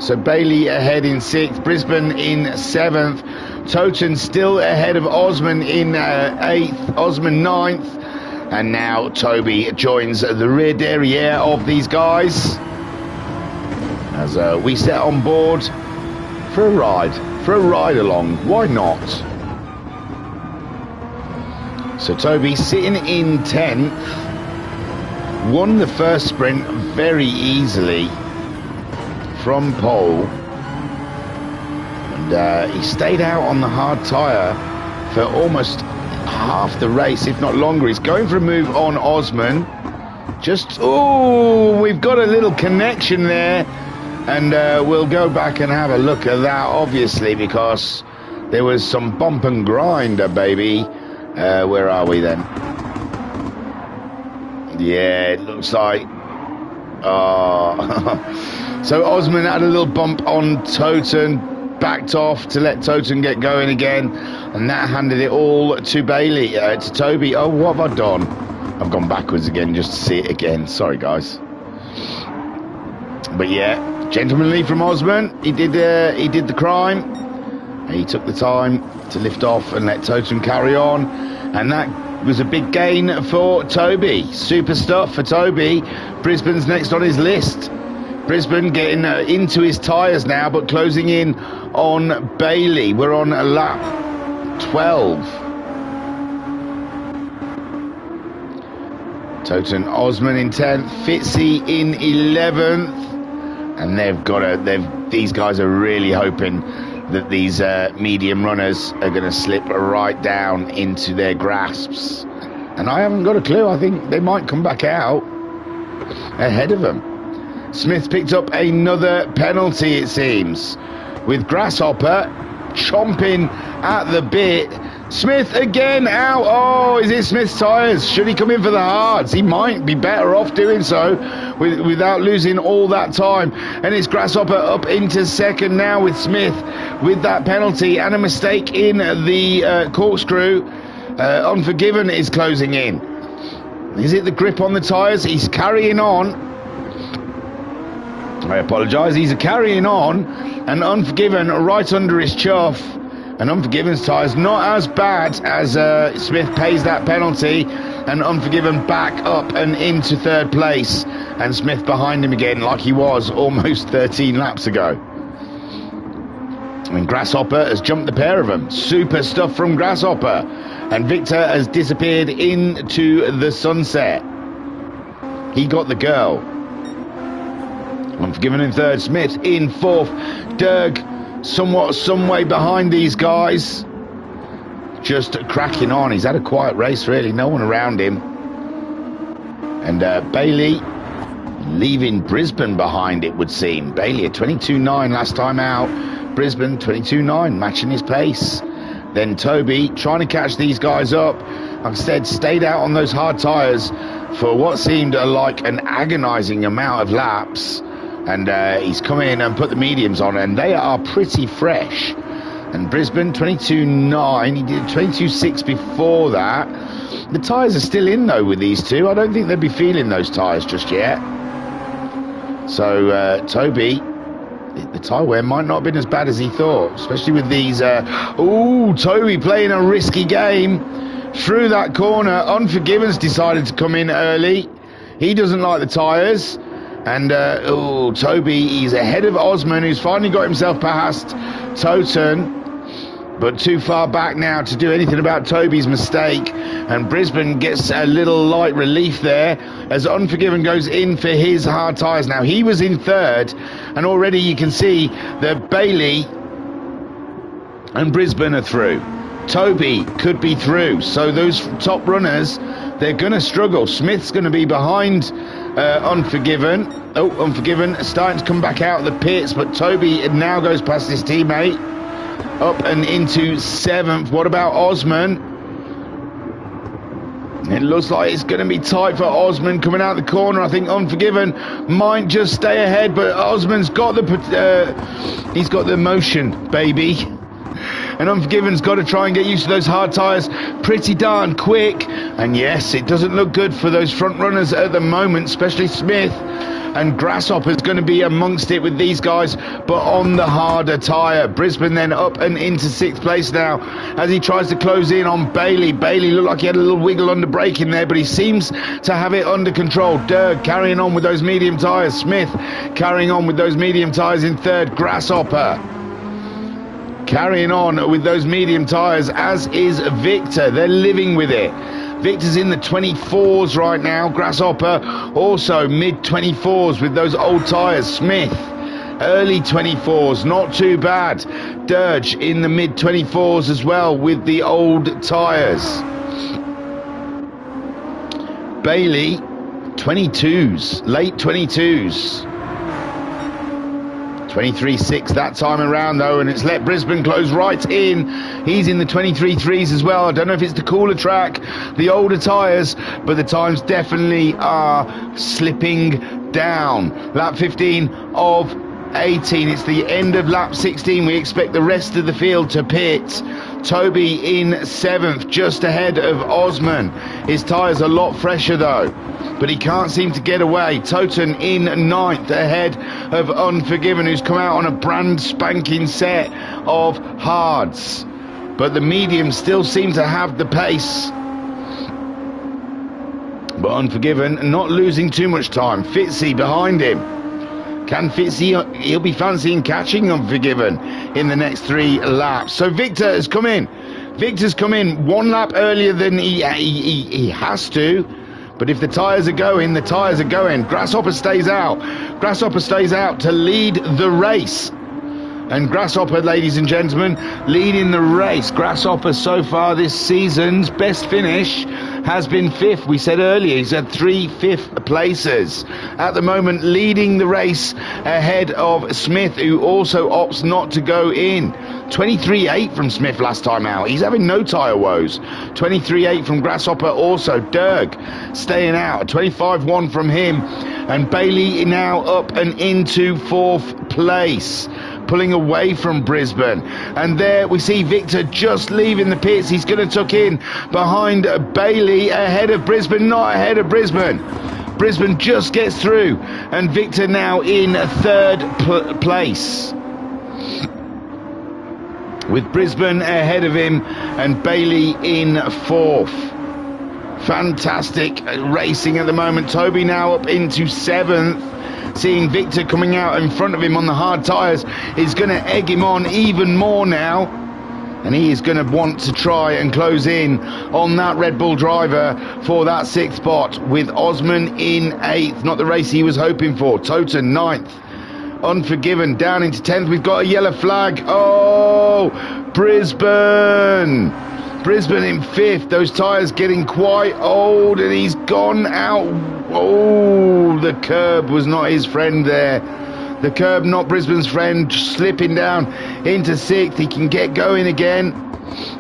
So Bailey ahead in 6th, Brisbane in 7th, Toten still ahead of Osman in 8th, Osman 9th, and now Toby joins the rear derriere of these guys as we set on board for a ride along. Why not? So Toby sitting in 10th, won the first sprint very easily from pole, and he stayed out on the hard tyre for almost half the race, if not longer. He's going for a move on Osman. We've got a little connection there. And we'll go back and have a look at that, obviously, because there was some bump and grind, baby. Where are we then? Yeah, it looks like... So Osman had a little bump on Toten, backed off to let Toten get going again, and that handed it all to Bailey, to Toby. Oh, what have I done? I've gone backwards again just to see it again. Sorry, guys. But yeah, gentlemanly from Osman. He did the crime. He took the time to lift off and let Toten carry on, and that was a big gain for Toby. Super stuff for Toby. Brisbane's next on his list. Brisbane getting into his tyres now, but closing in on Bailey. We're on lap 12. Toten Osman in 10th, Fitzy in 11th. And these guys are really hoping that these medium runners are going to slip right down into their grasps. And I haven't got a clue. I think they might come back out ahead of them. Smith picked up another penalty, it seems, with Grasshopper chomping at the bit. Smith again out. Oh, is it Smith's tyres? Should he come in for the hards? He might be better off doing so without losing all that time. And it's Grasshopper up into 2nd now with Smith with that penalty and a mistake in the corkscrew. Unforgiven is closing in. Is it the grip on the tyres? He's carrying on. I apologise. He's carrying on, and Unforgiven right under his chuff. And Unforgiven's tyres not as bad as Smith pays that penalty, and Unforgiven back up and into third place, and Smith behind him again like he was almost 13 laps ago. And Grasshopper has jumped the pair of them. Super stuff from Grasshopper. And Victor has disappeared into the sunset. He got the girl. Unforgiven in third. Smith in fourth. Derg some way behind these guys. Just cracking on. He's had a quiet race, really. No one around him. And Bailey leaving Brisbane behind, it would seem. Bailey at 22.9 last time out. Brisbane 22.9, matching his pace. Then Toby trying to catch these guys up. Like I said, stayed out on those hard tyres for what seemed like an agonising amount of laps. And he's come in and put the mediums on, and they are pretty fresh. And Brisbane 22.9, he did 22.6 before that. The tyres are still in though with these two. I don't think they'd be feeling those tyres just yet. So Toby, the tyre wear might not have been as bad as he thought, especially with these. Toby playing a risky game through that corner. Unforgiven's decided to come in early. He doesn't like the tyres. And Toby, he's ahead of Osman, who's finally got himself past Toten, but too far back now to do anything about Toby's mistake. And Brisbane gets a little light relief there as Unforgiven goes in for his hard tyres. Now, he was in third, and already you can see that Bailey and Brisbane are through. Toby could be through. So those top runners, they're going to struggle. Smith's going to be behind Unforgiven. Unforgiven starting to come back out of the pits, but Toby now goes past his teammate. Up and into seventh. What about Osman? It looks like it's going to be tight for Osman coming out the corner. I think Unforgiven might just stay ahead, but Osman's got he's got the motion, baby. And Unforgiven's got to try and get used to those hard tyres pretty darn quick. And yes, it doesn't look good for those front runners at the moment, especially Smith. And Grasshopper's going to be amongst it with these guys, but on the harder tyre. Brisbane then up and into sixth place now as he tries to close in on Bailey. Bailey looked like he had a little wiggle under braking there, but he seems to have it under control. Derg carrying on with those medium tyres. Smith carrying on with those medium tyres in third. Grasshopper carrying on with those medium tyres, as is Victor. They're living with it. Victor's in the 24s right now. Grasshopper also mid-24s with those old tyres. Smith, early 24s, not too bad. Dirge in the mid-24s as well with the old tyres. Bailey, 22s, late 22s. 23.6 that time around though, and it's let Brisbane close right in. He's in the 23.3s as well. I don't know if it's the cooler track, the older tyres, but the times definitely are slipping down. Lap 15 of 18. It's the end of lap 16. We expect the rest of the field to pit. Toby in 7th, just ahead of Osman. His tyres are a lot fresher though, but he can't seem to get away. Toten in 9th, ahead of Unforgiven, who's come out on a brand spanking set of hards. But the mediums still seem to have the pace. But Unforgiven not losing too much time. Fitzy behind him. Can Fitzy, he'll be fancying catching Unforgiven in the next 3 laps. So Victor has come in. Victor's come in 1 lap earlier than he has to. But if the tyres are going, the tyres are going. Grasshopper stays out. Grasshopper stays out to lead the race. And Grasshopper, ladies and gentlemen, leading the race. Grasshopper so far this season's best finish has been 5th. We said earlier he's had 3 5th places. At the moment, leading the race ahead of Smith, who also opts not to go in. 23.8 from Smith last time out. He's having no tyre woes. 23.8 from Grasshopper also. Derg staying out. 25.1 from him. And Bailey now up and into 4th place. pulling away from Brisbane. And there we see Victor just leaving the pits. He's going to tuck in behind Bailey, ahead of Brisbane, not ahead of Brisbane. Brisbane just gets through, and Victor now in third place, with Brisbane ahead of him and Bailey in fourth. Fantastic racing at the moment. Toby now up into seventh. Seeing Victor coming out in front of him on the hard tyres is going to egg him on even more now. And he is going to want to try and close in on that Red Bull driver for that sixth spot, with Osman in eighth. Not the race he was hoping for. Toten ninth. Unforgiven down into 10th. We've got a yellow flag. Oh, Brisbane in 5th. Those tyres getting quite old, and he's gone out. Oh, the curb was not his friend there. The curb not Brisbane's friend, slipping down into 6th. He can get going again.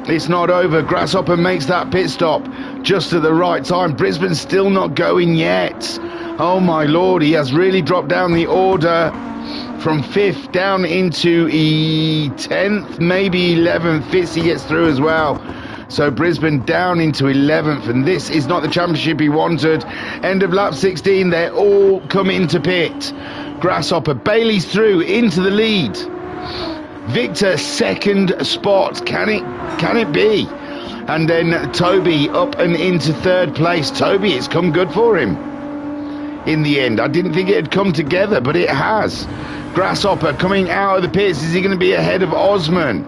It's not over. Grasshopper makes that pit stop just at the right time. Brisbane's still not going yet. Oh my lord, he has really dropped down the order from 5th down into 10th, maybe 11th. Fitzy gets through as well. So Brisbane down into 11th, and this is not the championship he wanted. End of lap 16, they're all coming to pit. Grasshopper, Bailey's through into the lead. Victor second spot, can it be? And then Toby up and into third place. Toby, it's come good for him in the end. I didn't think it had come together, but it has. Grasshopper coming out of the pits. Is he going to be ahead of Osman?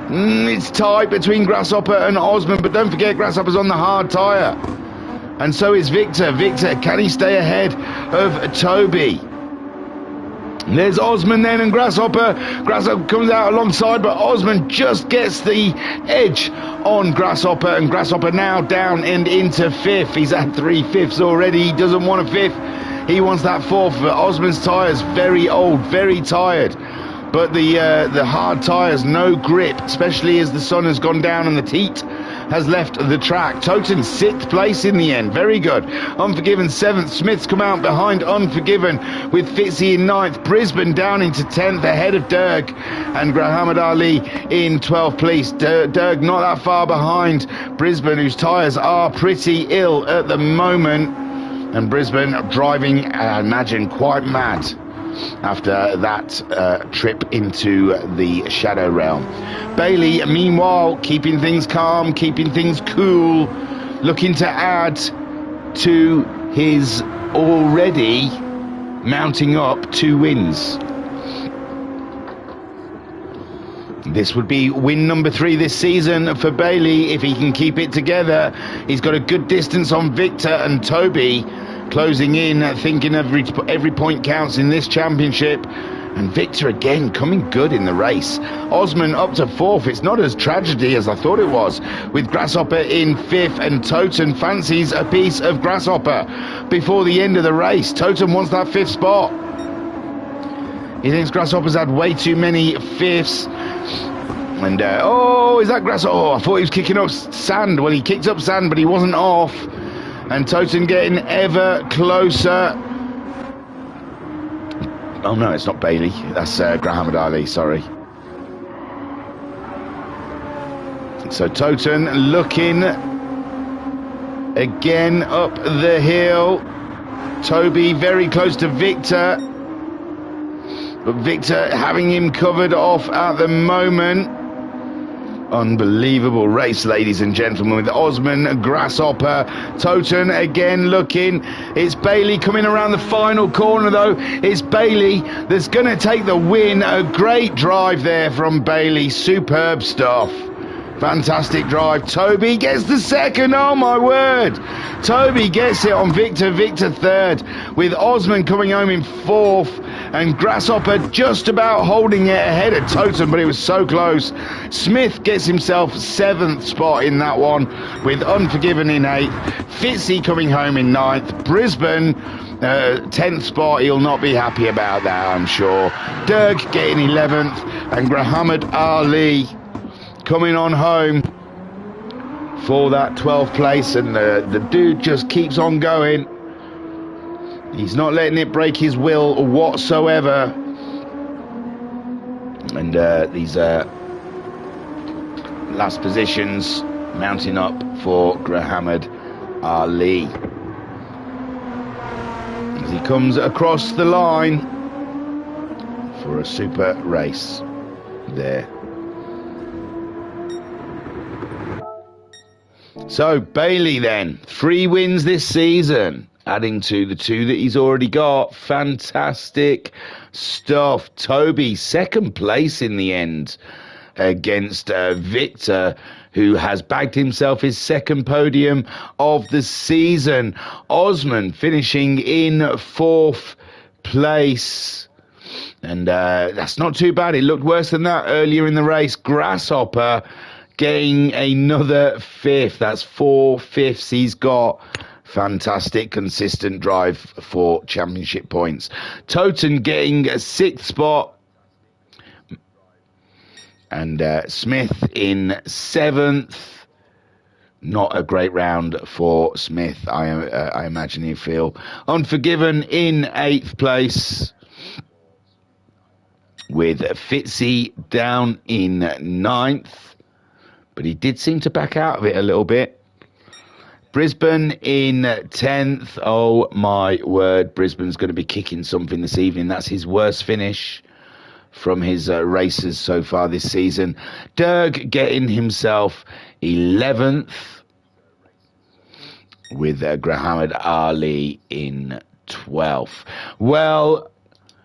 It's tight between Grasshopper and Osman, but don't forget Grasshopper's on the hard tyre. And so is Victor. Victor, can he stay ahead of Toby? There's Osman then, and Grasshopper. Grasshopper comes out alongside, but Osman just gets the edge on Grasshopper, and Grasshopper now down and into 5th. He's at 3 fifths already. He doesn't want a 5th. He wants that 4th. But Osman's tyres very old, very tired. But the hard tyres, no grip, especially as the sun has gone down and the heat has left the track. Toten 6th place in the end, very good. Unforgiven 7th. Smith's come out behind Unforgiven with Fitzy in 9th. Brisbane down into 10th ahead of Derg, and Muhammad Ali in 12th place. Derg not that far behind Brisbane, whose tyres are pretty ill at the moment, and Brisbane driving, I imagine, quite mad after that trip into the Shadow Realm. Bailey, meanwhile, keeping things calm, keeping things cool, looking to add to his already mounting up 2 wins. This would be win number 3 this season for Bailey if he can keep it together. He's got a good distance on Victor and Toby, closing in, thinking every point counts in this championship. And Victor again coming good in the race. Osman up to 4th. It's not as tragedy as I thought it was, with Grasshopper in 5th, and Toten fancies a piece of Grasshopper before the end of the race. Toten wants that 5th spot. He thinks Grasshopper's had way too many 5ths. And oh, is that Grasshopper? Oh, I thought he was kicking up sand. Well, he kicked up sand, but he wasn't off. And Toten getting ever closer. Oh no, it's not Bailey. That's Muhammad Ali, sorry. So Toten looking again up the hill. Toby very close to Victor. But Victor having him covered off at the moment. Unbelievable race, ladies and gentlemen, with Osman, Grasshopper, Toten again looking. It's Bailey coming around the final corner, though. It's Bailey that's going to take the win. A great drive there from Bailey. Superb stuff. Fantastic drive. Toby gets the 2nd. Oh my word. Toby gets it on Victor. Victor 3rd, with Osman coming home in 4th, and Grasshopper just about holding it ahead of Toten, but it was so close. Smith gets himself 7th spot in that one, with Unforgiven in 8th. Fitzy coming home in 9th. Brisbane 10th spot. He'll not be happy about that, I'm sure. Derg getting 11th, and Muhammad Ali coming on home for that 12th place, and the dude just keeps on going. He's not letting it break his will whatsoever. And these last positions mounting up for Muhammad Ali as he comes across the line for a super race there. So Bailey then, 3 wins this season, adding to the 2 that he's already got. Fantastic stuff. Toby, 2nd place in the end against Victor, who has bagged himself his 2nd podium of the season. Osman finishing in 4th place. And that's not too bad. It looked worse than that earlier in the race. Grasshopper getting another 5th. That's 4 5ths he's got. Fantastic, consistent drive for championship points. Toten getting a 6th spot. And Smith in 7th. Not a great round for Smith. I imagine he'll feel unforgiven in 8th place. With Fitzy down in 9th. But he did seem to back out of it a little bit. Brisbane in 10th. Oh my word, Brisbane's going to be kicking something this evening. That's his worst finish from his races so far this season. Derg getting himself 11th. With Muhammad Ali in 12th. Well,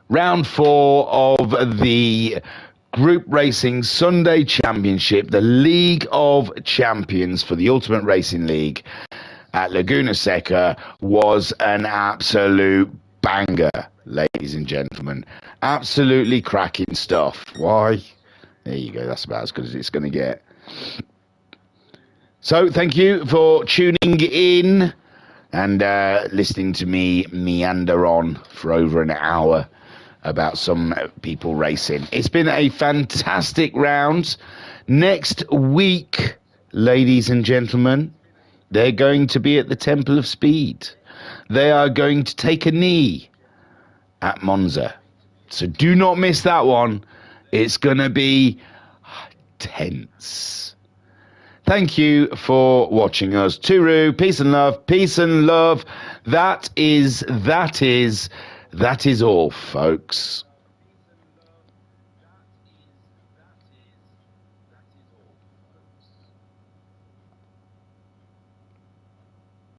round 4 of the Group Racing Sunday Championship, the League of Champions for the Ultimate Racing League at Laguna Seca, was an absolute banger, ladies and gentlemen. Absolutely cracking stuff. Why? There you go. That's about as good as it's going to get. So thank you for tuning in and listening to me meander on for over an hour about some people racing. It's been a fantastic round. Next week, ladies and gentlemen, they're going to be at the Temple of Speed. They are going to take a knee at Monza. So do not miss that one. It's going to be tense. Thank you for watching us. Turu, peace and love, peace and love. That is all, folks.